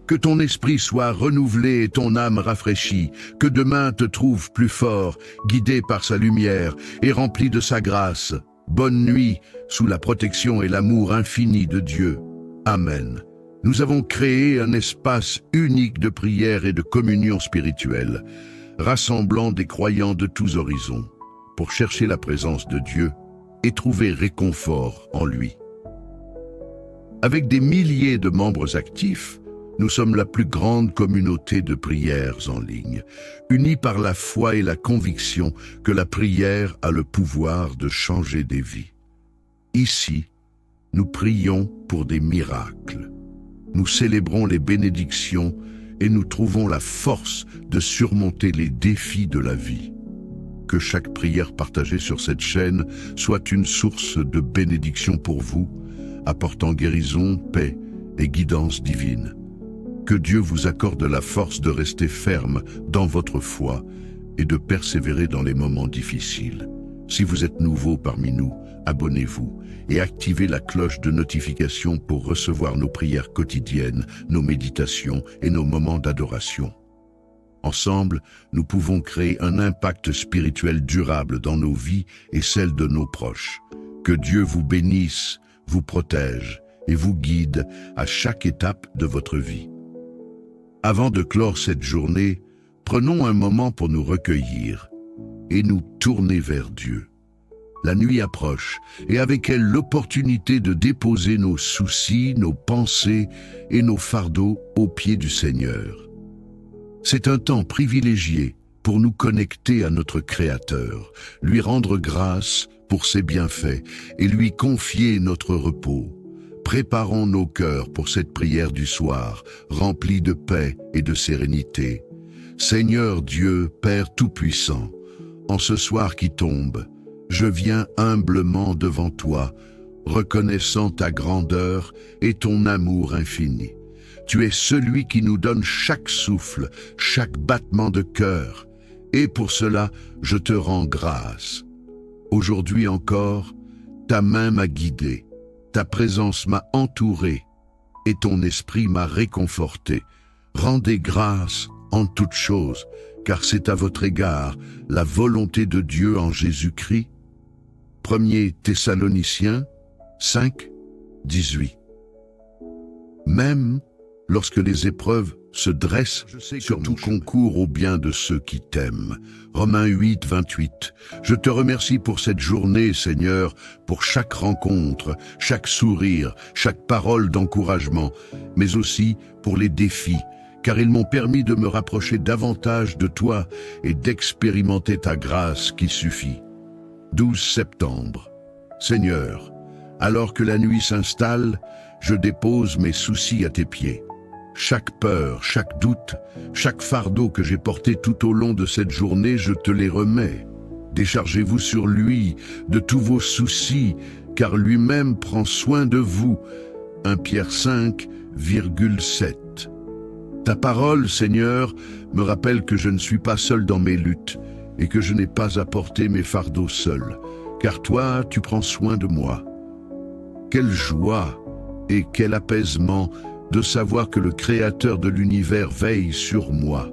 Que ton esprit soit renouvelé et ton âme rafraîchie. Que demain te trouve plus fort, guidé par sa lumière et rempli de sa grâce. Bonne nuit, sous la protection et l'amour infini de Dieu. Amen. Nous avons créé un espace unique de prière et de communion spirituelle, rassemblant des croyants de tous horizons, pour chercher la présence de Dieu et trouver réconfort en lui. Avec des milliers de membres actifs, nous sommes la plus grande communauté de prières en ligne, unis par la foi et la conviction que la prière a le pouvoir de changer des vies. Ici, nous prions pour des miracles. Nous célébrons les bénédictions et nous trouvons la force de surmonter les défis de la vie. Que chaque prière partagée sur cette chaîne soit une source de bénédiction pour vous, apportant guérison, paix et guidance divine. Que Dieu vous accorde la force de rester ferme dans votre foi et de persévérer dans les moments difficiles. Si vous êtes nouveau parmi nous, abonnez-vous et activez la cloche de notification pour recevoir nos prières quotidiennes, nos méditations et nos moments d'adoration. Ensemble, nous pouvons créer un impact spirituel durable dans nos vies et celles de nos proches. Que Dieu vous bénisse, vous protège et vous guide à chaque étape de votre vie. Avant de clore cette journée, prenons un moment pour nous recueillir et nous tourner vers Dieu. La nuit approche et avec elle l'opportunité de déposer nos soucis, nos pensées et nos fardeaux aux pieds du Seigneur. C'est un temps privilégié pour nous connecter à notre Créateur, lui rendre grâce pour ses bienfaits et lui confier notre repos. Préparons nos cœurs pour cette prière du soir, remplie de paix et de sérénité. Seigneur Dieu, Père Tout-Puissant, en ce soir qui tombe, je viens humblement devant toi, reconnaissant ta grandeur et ton amour infini. Tu es celui qui nous donne chaque souffle, chaque battement de cœur, et pour cela, je te rends grâce. Aujourd'hui encore, ta main m'a guidé, ta présence m'a entouré, et ton esprit m'a réconforté. Rendez grâce en toutes choses, car c'est à votre égard la volonté de Dieu en Jésus-Christ. 1er Thessaloniciens 5, 18. Même lorsque les épreuves se dressent, surtout concours au bien de ceux qui t'aiment. Romains 8, 28. Je te remercie pour cette journée, Seigneur, pour chaque rencontre, chaque sourire, chaque parole d'encouragement, mais aussi pour les défis, car ils m'ont permis de me rapprocher davantage de toi et d'expérimenter ta grâce qui suffit. 12 septembre. Seigneur, alors que la nuit s'installe, je dépose mes soucis à tes pieds. Chaque peur, chaque doute, chaque fardeau que j'ai porté tout au long de cette journée, je te les remets. Déchargez-vous sur lui de tous vos soucis, car lui-même prend soin de vous. 1 Pierre 5, 7. Ta parole, Seigneur, me rappelle que je ne suis pas seul dans mes luttes et que je n'ai pas à porter mes fardeaux seul, car toi, tu prends soin de moi. Quelle joie et quel apaisement de savoir que le Créateur de l'univers veille sur moi,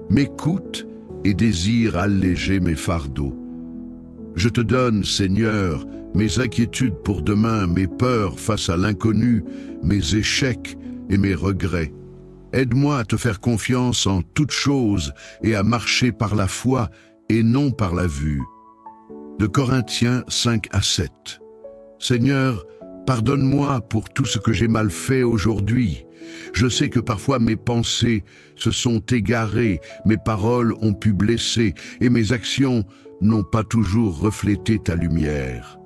m'écoute et désire alléger mes fardeaux. Je te donne, Seigneur, mes inquiétudes pour demain, mes peurs face à l'inconnu, mes échecs et mes regrets. Aide-moi à te faire confiance en toutes choses et à marcher par la foi et non par la vue. De Corinthiens 5 à 7. Seigneur, pardonne-moi pour tout ce que j'ai mal fait aujourd'hui. Je sais que parfois mes pensées se sont égarées, mes paroles ont pu blesser et mes actions n'ont pas toujours reflété ta lumière.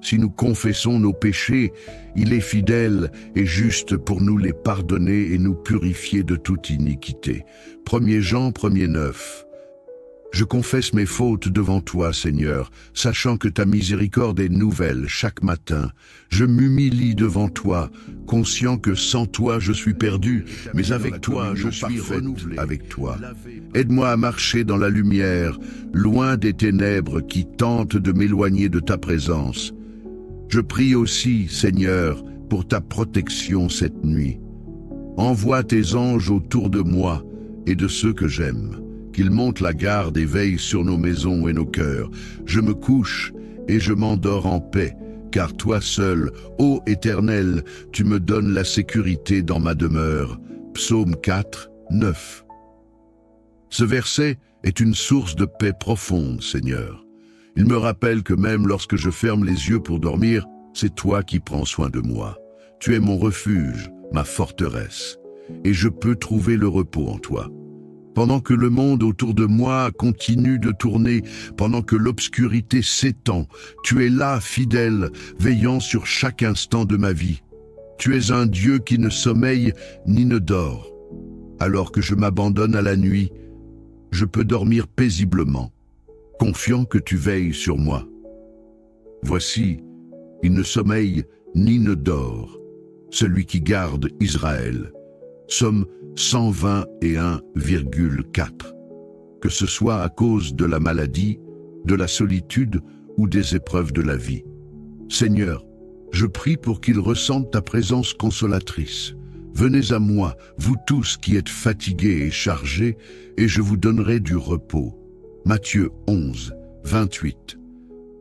Si nous confessons nos péchés, il est fidèle et juste pour nous les pardonner et nous purifier de toute iniquité. 1 Jean 1,9. Je confesse mes fautes devant toi, Seigneur, sachant que ta miséricorde est nouvelle chaque matin. Je m'humilie devant toi, conscient que sans toi je suis perdu, mais avec toi je suis renouvelé avec toi. Aide-moi à marcher dans la lumière, loin des ténèbres qui tentent de m'éloigner de ta présence. Je prie aussi, Seigneur, pour ta protection cette nuit. Envoie tes anges autour de moi et de ceux que j'aime. Qu'ils montent la garde et veillent sur nos maisons et nos cœurs. Je me couche et je m'endors en paix, car toi seul, ô Éternel, tu me donnes la sécurité dans ma demeure. Psaume 4, 9. Ce verset est une source de paix profonde, Seigneur. Il me rappelle que même lorsque je ferme les yeux pour dormir, c'est toi qui prends soin de moi. Tu es mon refuge, ma forteresse, et je peux trouver le repos en toi. Pendant que le monde autour de moi continue de tourner, pendant que l'obscurité s'étend, tu es là, fidèle, veillant sur chaque instant de ma vie. Tu es un Dieu qui ne sommeille ni ne dort. Alors que je m'abandonne à la nuit, je peux dormir paisiblement, confiant que tu veilles sur moi. Voici, il ne sommeille ni ne dort, celui qui garde Israël. Psaume 121,4. Que ce soit à cause de la maladie, de la solitude ou des épreuves de la vie. Seigneur, je prie pour qu'ils ressentent ta présence consolatrice. Venez à moi, vous tous qui êtes fatigués et chargés, et je vous donnerai du repos. Matthieu 11, 28.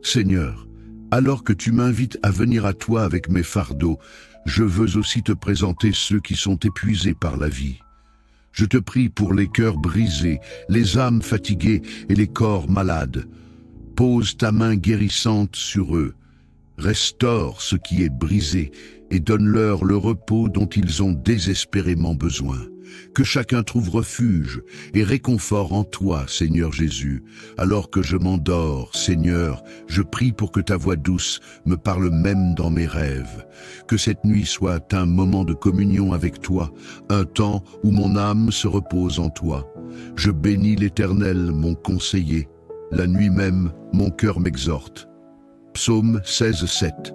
Seigneur, alors que tu m'invites à venir à toi avec mes fardeaux, je veux aussi te présenter ceux qui sont épuisés par la vie. Je te prie pour les cœurs brisés, les âmes fatiguées et les corps malades. Pose ta main guérissante sur eux. Restaure ce qui est brisé et donne-leur le repos dont ils ont désespérément besoin. Que chacun trouve refuge et réconfort en toi, Seigneur Jésus. Alors que je m'endors, Seigneur, je prie pour que ta voix douce me parle même dans mes rêves. Que cette nuit soit un moment de communion avec toi, un temps où mon âme se repose en toi. Je bénis l'Éternel, mon conseiller. La nuit même, mon cœur m'exhorte. Psaume 16, 7.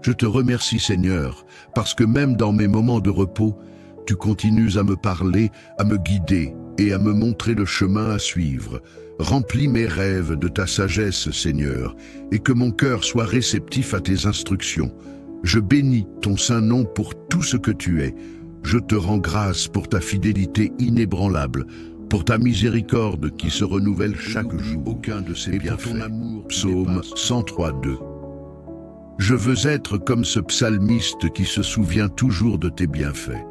Je te remercie, Seigneur, parce que même dans mes moments de repos, tu continues à me parler, à me guider et à me montrer le chemin à suivre. Remplis mes rêves de ta sagesse, Seigneur, et que mon cœur soit réceptif à tes instructions. Je bénis ton saint nom pour tout ce que tu es. Je te rends grâce pour ta fidélité inébranlable. pour ta miséricorde qui se renouvelle chaque jour, aucun de ses bienfaits. Psaume 103:2. Je veux être comme ce psalmiste qui se souvient toujours de tes bienfaits.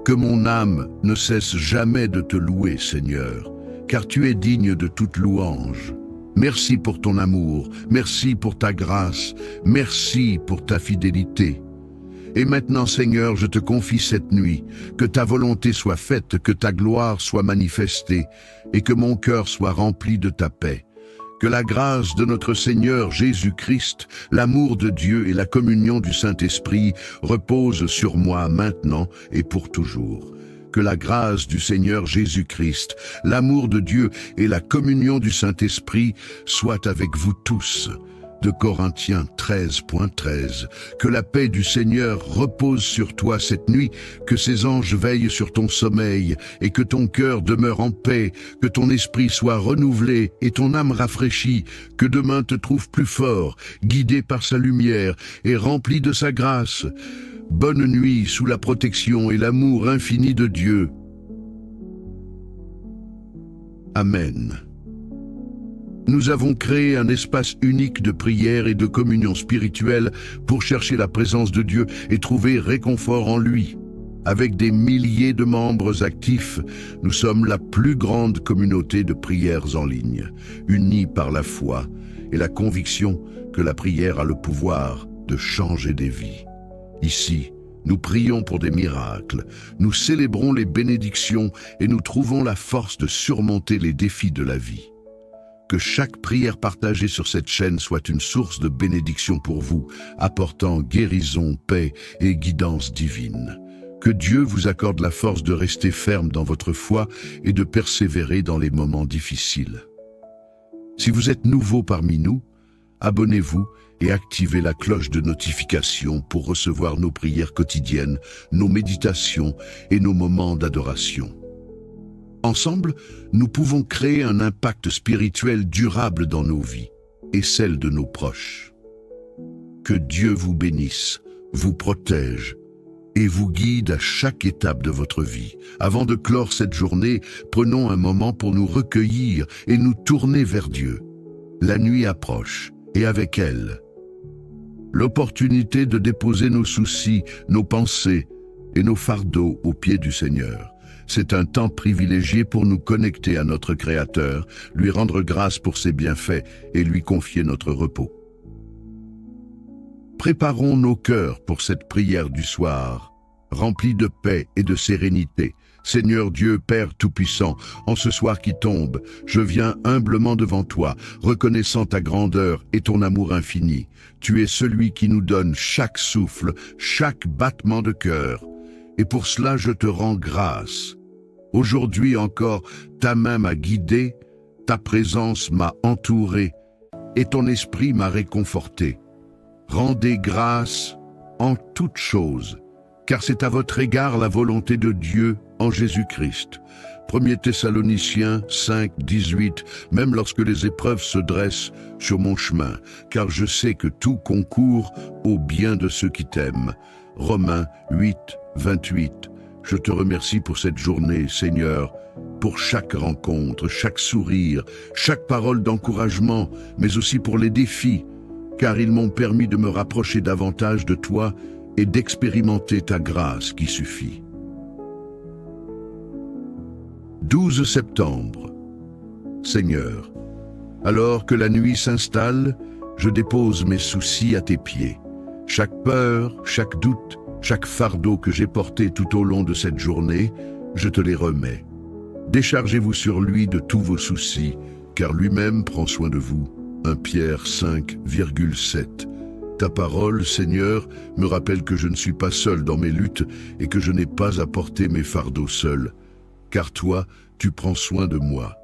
Que mon âme ne cesse jamais de te louer, Seigneur, car tu es digne de toute louange. Merci pour ton amour, merci pour ta grâce, merci pour ta fidélité. Et maintenant, Seigneur, je te confie cette nuit, que ta volonté soit faite, que ta gloire soit manifestée, et que mon cœur soit rempli de ta paix. Que la grâce de notre Seigneur Jésus-Christ, l'amour de Dieu et la communion du Saint-Esprit reposent sur moi maintenant et pour toujours. Que la grâce du Seigneur Jésus-Christ, l'amour de Dieu et la communion du Saint-Esprit soient avec vous tous. De Corinthiens 13.13. Que la paix du Seigneur repose sur toi cette nuit, que ses anges veillent sur ton sommeil et que ton cœur demeure en paix, que ton esprit soit renouvelé et ton âme rafraîchie, que demain te trouve plus fort, guidé par sa lumière et rempli de sa grâce. Bonne nuit sous la protection et l'amour infini de Dieu. Amen. Nous avons créé un espace unique de prière et de communion spirituelle pour chercher la présence de Dieu et trouver réconfort en lui. Avec des milliers de membres actifs, nous sommes la plus grande communauté de prières en ligne, unis par la foi et la conviction que la prière a le pouvoir de changer des vies. Ici, nous prions pour des miracles, nous célébrons les bénédictions et nous trouvons la force de surmonter les défis de la vie. Que chaque prière partagée sur cette chaîne soit une source de bénédiction pour vous, apportant guérison, paix et guidance divine. Que Dieu vous accorde la force de rester ferme dans votre foi et de persévérer dans les moments difficiles. Si vous êtes nouveau parmi nous, abonnez-vous et activez la cloche de notification pour recevoir nos prières quotidiennes, nos méditations et nos moments d'adoration. Ensemble, nous pouvons créer un impact spirituel durable dans nos vies et celle de nos proches. Que Dieu vous bénisse, vous protège et vous guide à chaque étape de votre vie. Avant de clore cette journée, prenons un moment pour nous recueillir et nous tourner vers Dieu. La nuit approche et avec elle, l'opportunité de déposer nos soucis, nos pensées et nos fardeaux aux pieds du Seigneur. C'est un temps privilégié pour nous connecter à notre Créateur, lui rendre grâce pour ses bienfaits et lui confier notre repos. Préparons nos cœurs pour cette prière du soir, remplie de paix et de sérénité. Seigneur Dieu, Père Tout-Puissant, en ce soir qui tombe, je viens humblement devant toi, reconnaissant ta grandeur et ton amour infini. Tu es celui qui nous donne chaque souffle, chaque battement de cœur. Et pour cela, je te rends grâce. Aujourd'hui encore, ta main m'a guidé, ta présence m'a entouré, et ton esprit m'a réconforté. Rendez grâce en toutes choses, car c'est à votre égard la volonté de Dieu en Jésus-Christ. 1 Thessaloniciens 5:18, même lorsque les épreuves se dressent sur mon chemin, car je sais que tout concourt au bien de ceux qui t'aiment. Romains 8:28. Je te remercie pour cette journée, Seigneur, pour chaque rencontre, chaque sourire, chaque parole d'encouragement, mais aussi pour les défis, car ils m'ont permis de me rapprocher davantage de toi et d'expérimenter ta grâce qui suffit. 12 septembre. Seigneur, alors que la nuit s'installe, je dépose mes soucis à tes pieds. Chaque peur, chaque doute, chaque fardeau que j'ai porté tout au long de cette journée, je te les remets. Déchargez-vous sur lui de tous vos soucis, car lui-même prend soin de vous. 1 Pierre 5,7. Ta parole, Seigneur, me rappelle que je ne suis pas seul dans mes luttes et que je n'ai pas à porter mes fardeaux seul. Car toi, tu prends soin de moi.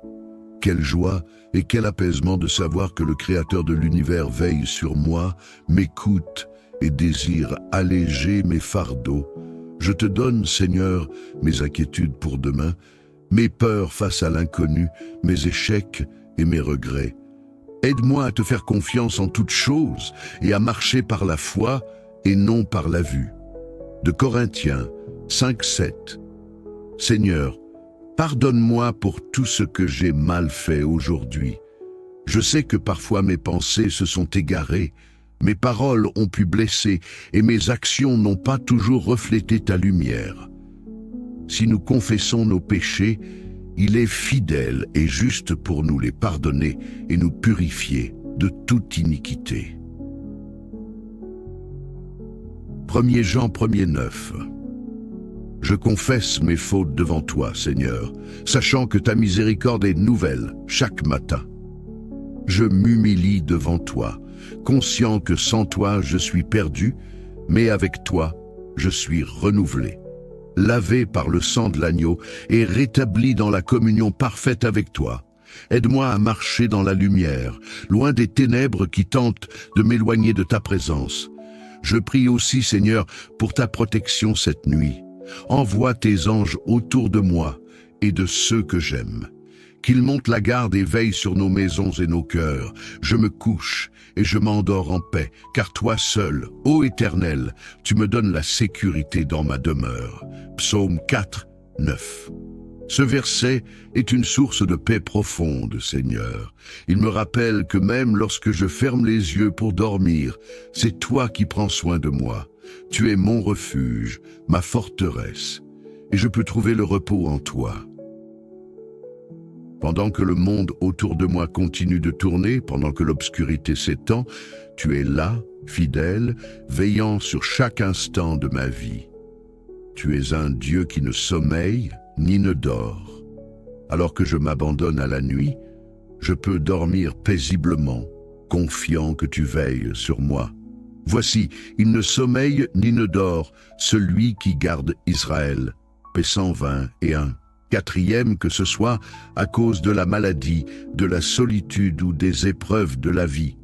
Quelle joie et quel apaisement de savoir que le Créateur de l'univers veille sur moi, m'écoute et désire alléger mes fardeaux. Je te donne, Seigneur, mes inquiétudes pour demain, mes peurs face à l'inconnu, mes échecs et mes regrets. Aide-moi à te faire confiance en toutes choses et à marcher par la foi et non par la vue. De Corinthiens 5:7. Seigneur, Pardonne-moi pour tout ce que j'ai mal fait aujourd'hui. Je sais que parfois mes pensées se sont égarées, mes paroles ont pu blesser et mes actions n'ont pas toujours reflété ta lumière. Si nous confessons nos péchés, il est fidèle et juste pour nous les pardonner et nous purifier de toute iniquité. 1 Jean 1,9. Je confesse mes fautes devant toi, Seigneur, sachant que ta miséricorde est nouvelle chaque matin. Je m'humilie devant toi, conscient que sans toi je suis perdu, mais avec toi je suis renouvelé, lavé par le sang de l'agneau et rétabli dans la communion parfaite avec toi. Aide-moi à marcher dans la lumière, loin des ténèbres qui tentent de m'éloigner de ta présence. Je prie aussi, Seigneur, pour ta protection cette nuit. Envoie tes anges autour de moi et de ceux que j'aime. Qu'ils montent la garde et veillent sur nos maisons et nos cœurs. Je me couche et je m'endors en paix, car toi seul, ô Éternel, tu me donnes la sécurité dans ma demeure. Psaume 4, 9. Ce verset est une source de paix profonde, Seigneur. Il me rappelle que même lorsque je ferme les yeux pour dormir, c'est toi qui prends soin de moi. Tu es mon refuge, ma forteresse, et je peux trouver le repos en toi. Pendant que le monde autour de moi continue de tourner, pendant que l'obscurité s'étend, tu es là, fidèle, veillant sur chaque instant de ma vie. Tu es un Dieu qui ne sommeille ni ne dort. Alors que je m'abandonne à la nuit, je peux dormir paisiblement, confiant que tu veilles sur moi. Voici, il ne sommeille ni ne dort, celui qui garde Israël. P 121. Quatrième, que ce soit à cause de la maladie, de la solitude ou des épreuves de la vie.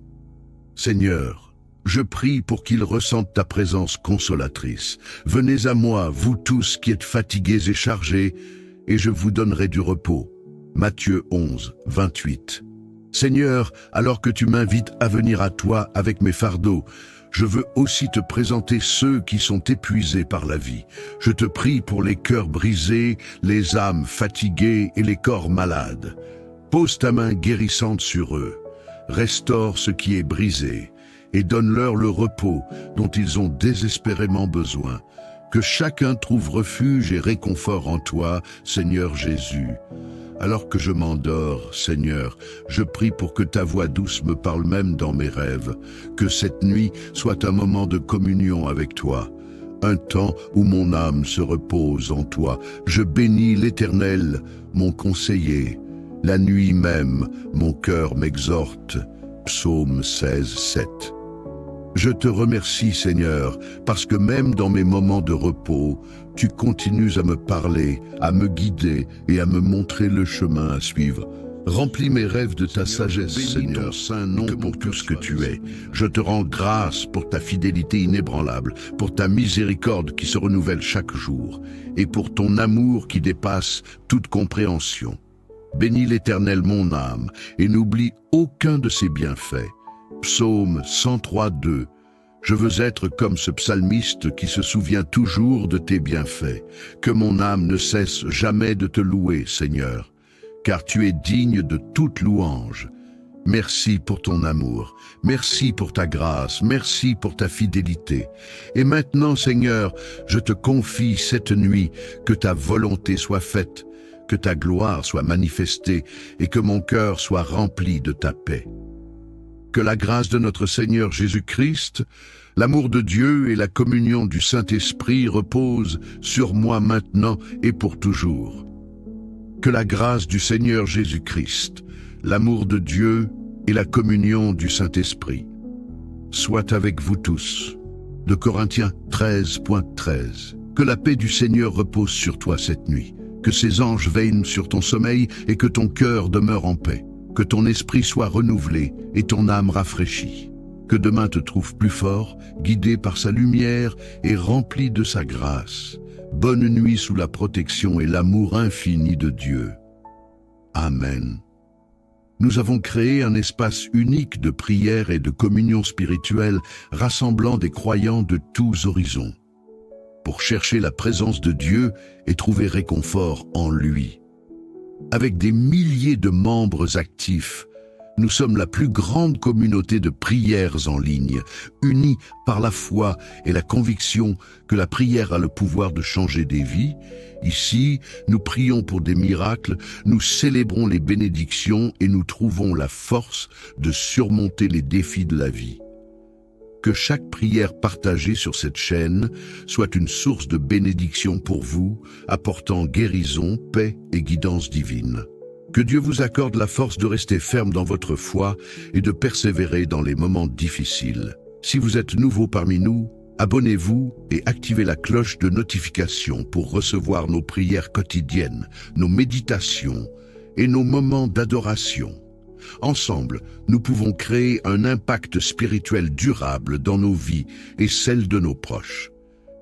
Seigneur, je prie pour qu'ils ressentent ta présence consolatrice. Venez à moi, vous tous qui êtes fatigués et chargés, et je vous donnerai du repos. Matthieu 11, 28. Seigneur, alors que tu m'invites à venir à toi avec mes fardeaux, je veux aussi te présenter ceux qui sont épuisés par la vie. Je te prie pour les cœurs brisés, les âmes fatiguées et les corps malades. Pose ta main guérissante sur eux. Restaure ce qui est brisé et donne-leur le repos dont ils ont désespérément besoin. Que chacun trouve refuge et réconfort en toi, Seigneur Jésus. Alors que je m'endors, Seigneur, je prie pour que ta voix douce me parle même dans mes rêves, que cette nuit soit un moment de communion avec toi, un temps où mon âme se repose en toi. Je bénis l'Éternel, mon conseiller. La nuit même, mon cœur m'exhorte. Psaume 16, 7. Je te remercie, Seigneur, parce que même dans mes moments de repos, tu continues à me parler, à me guider et à me montrer le chemin à suivre. Remplis mes rêves de ta sagesse, Seigneur, saint nom pour tout ce que tu es. Je te rends grâce pour ta fidélité inébranlable, pour ta miséricorde qui se renouvelle chaque jour, et pour ton amour qui dépasse toute compréhension. Bénis l'Éternel mon âme, et n'oublie aucun de ses bienfaits. Psaume 103, 2. Je veux être comme ce psalmiste qui se souvient toujours de tes bienfaits. Que mon âme ne cesse jamais de te louer, Seigneur, car tu es digne de toute louange. Merci pour ton amour, merci pour ta grâce, merci pour ta fidélité. Et maintenant, Seigneur, je te confie cette nuit, que ta volonté soit faite, que ta gloire soit manifestée et que mon cœur soit rempli de ta paix. Que la grâce de notre Seigneur Jésus-Christ, l'amour de Dieu et la communion du Saint-Esprit reposent sur moi maintenant et pour toujours. Que la grâce du Seigneur Jésus-Christ, l'amour de Dieu et la communion du Saint-Esprit soient avec vous tous. De Corinthiens 13.13. Que la paix du Seigneur repose sur toi cette nuit. Que ses anges veillent sur ton sommeil et que ton cœur demeure en paix. Que ton esprit soit renouvelé et ton âme rafraîchie. Que demain te trouve plus fort, guidé par sa lumière et rempli de sa grâce. Bonne nuit sous la protection et l'amour infini de Dieu. Amen. Nous avons créé un espace unique de prière et de communion spirituelle rassemblant des croyants de tous horizons, pour chercher la présence de Dieu et trouver réconfort en lui. Avec des milliers de membres actifs, nous sommes la plus grande communauté de prières en ligne, unis par la foi et la conviction que la prière a le pouvoir de changer des vies. Ici, nous prions pour des miracles, nous célébrons les bénédictions et nous trouvons la force de surmonter les défis de la vie. Que chaque prière partagée sur cette chaîne soit une source de bénédiction pour vous, apportant guérison, paix et guidance divine. Que Dieu vous accorde la force de rester ferme dans votre foi et de persévérer dans les moments difficiles. Si vous êtes nouveau parmi nous, abonnez-vous et activez la cloche de notification pour recevoir nos prières quotidiennes, nos méditations et nos moments d'adoration. Ensemble, nous pouvons créer un impact spirituel durable dans nos vies et celles de nos proches.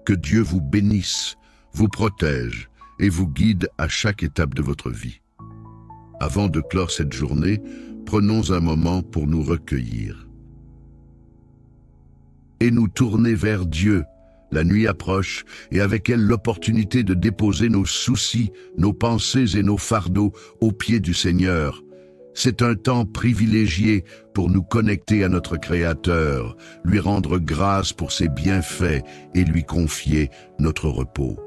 Que Dieu vous bénisse, vous protège et vous guide à chaque étape de votre vie. Avant de clore cette journée, prenons un moment pour nous recueillir et nous tourner vers Dieu. La nuit approche et avec elle l'opportunité de déposer nos soucis, nos pensées et nos fardeaux aux pieds du Seigneur. C'est un temps privilégié pour nous connecter à notre Créateur, lui rendre grâce pour ses bienfaits et lui confier notre repos.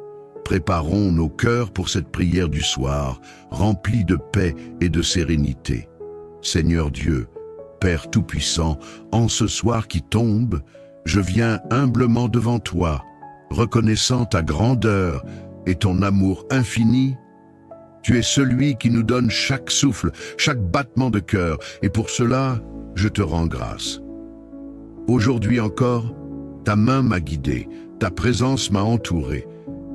Préparons nos cœurs pour cette prière du soir, remplie de paix et de sérénité. Seigneur Dieu, Père Tout-Puissant, en ce soir qui tombe, je viens humblement devant toi, reconnaissant ta grandeur et ton amour infini. Tu es celui qui nous donne chaque souffle, chaque battement de cœur, et pour cela, je te rends grâce. Aujourd'hui encore, ta main m'a guidé, ta présence m'a entouré,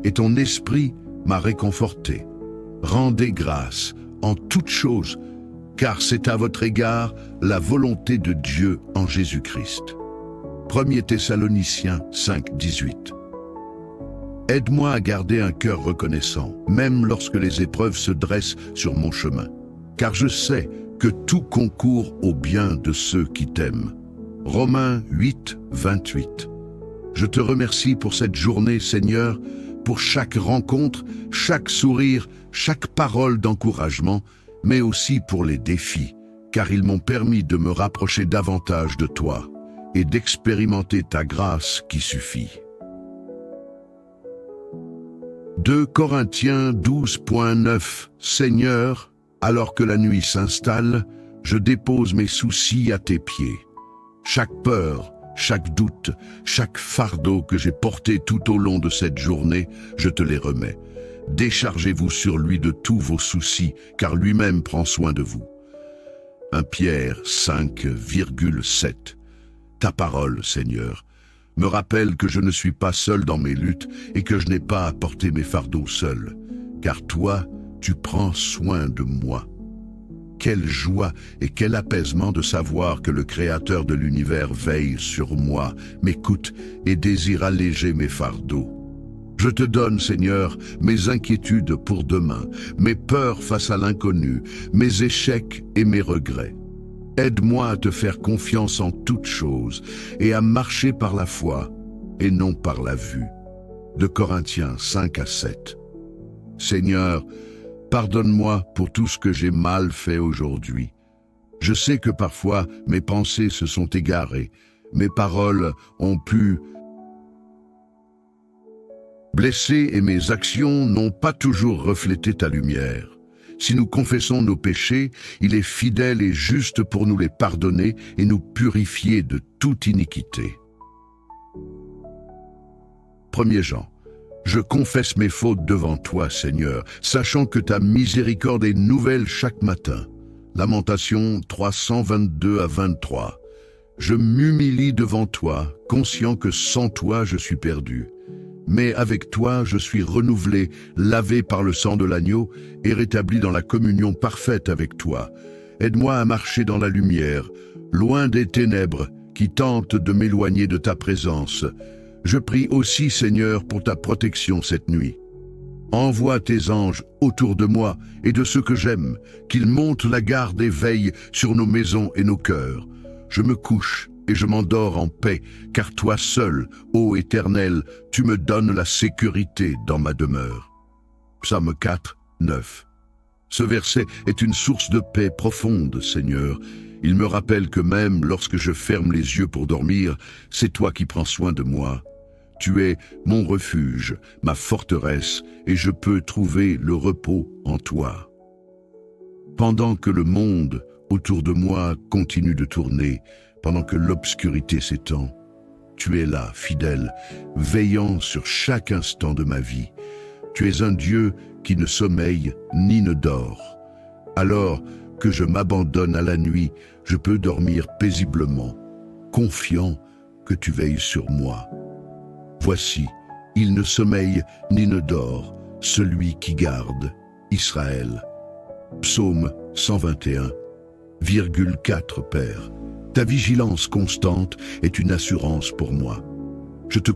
et ton esprit m'a réconforté. Rendez grâce en toutes choses, car c'est à votre égard la volonté de Dieu en Jésus-Christ. 1 Thessaloniciens 5, 18. Aide-moi à garder un cœur reconnaissant, même lorsque les épreuves se dressent sur mon chemin, car je sais que tout concourt au bien de ceux qui t'aiment. Romains 8, 28. Je te remercie pour cette journée, Seigneur, pour chaque rencontre, chaque sourire, chaque parole d'encouragement, mais aussi pour les défis, car ils m'ont permis de me rapprocher davantage de toi et d'expérimenter ta grâce qui suffit. 2 Corinthiens 12.9 Seigneur, alors que la nuit s'installe, je dépose mes soucis à tes pieds. Chaque peur, chaque doute, chaque fardeau que j'ai porté tout au long de cette journée, je te les remets. Déchargez-vous sur lui de tous vos soucis, car lui-même prend soin de vous. 1 Pierre 5,7 Ta parole, Seigneur, me rappelle que je ne suis pas seul dans mes luttes et que je n'ai pas à porter mes fardeaux seul, car toi, tu prends soin de moi. Quelle joie et quel apaisement de savoir que le Créateur de l'univers veille sur moi, m'écoute et désire alléger mes fardeaux. Je te donne, Seigneur, mes inquiétudes pour demain, mes peurs face à l'inconnu, mes échecs et mes regrets. Aide-moi à te faire confiance en toutes choses et à marcher par la foi et non par la vue. 2 Corinthiens 5-7. Seigneur, pardonne-moi pour tout ce que j'ai mal fait aujourd'hui. Je sais que parfois mes pensées se sont égarées, mes paroles ont pu blesser et mes actions n'ont pas toujours reflété ta lumière. Si nous confessons nos péchés, il est fidèle et juste pour nous les pardonner et nous purifier de toute iniquité. 1 Jean. Je confesse mes fautes devant toi, Seigneur, sachant que ta miséricorde est nouvelle chaque matin. Lamentation 322-23. Je m'humilie devant toi, conscient que sans toi je suis perdu. Mais avec toi, je suis renouvelé, lavé par le sang de l'agneau et rétabli dans la communion parfaite avec toi. Aide-moi à marcher dans la lumière, loin des ténèbres qui tentent de m'éloigner de ta présence. Je prie aussi, Seigneur, pour ta protection cette nuit. Envoie tes anges autour de moi et de ceux que j'aime, qu'ils montent la garde et veillent sur nos maisons et nos cœurs. Je me couche et je m'endors en paix, car toi seul, ô Éternel, tu me donnes la sécurité dans ma demeure. Psaume 4, 9. Ce verset est une source de paix profonde, Seigneur. Il me rappelle que même lorsque je ferme les yeux pour dormir, c'est toi qui prends soin de moi. Tu es mon refuge, ma forteresse, et je peux trouver le repos en toi. Pendant que le monde autour de moi continue de tourner, pendant que l'obscurité s'étend, tu es là, fidèle, veillant sur chaque instant de ma vie. Tu es un Dieu qui ne sommeille ni ne dort. Alors que je m'abandonne à la nuit, je peux dormir paisiblement, confiant que tu veilles sur moi. Voici, il ne sommeille ni ne dort, celui qui garde Israël. Psaume 121, 4 Père. Ta vigilance constante est une assurance pour moi. Je te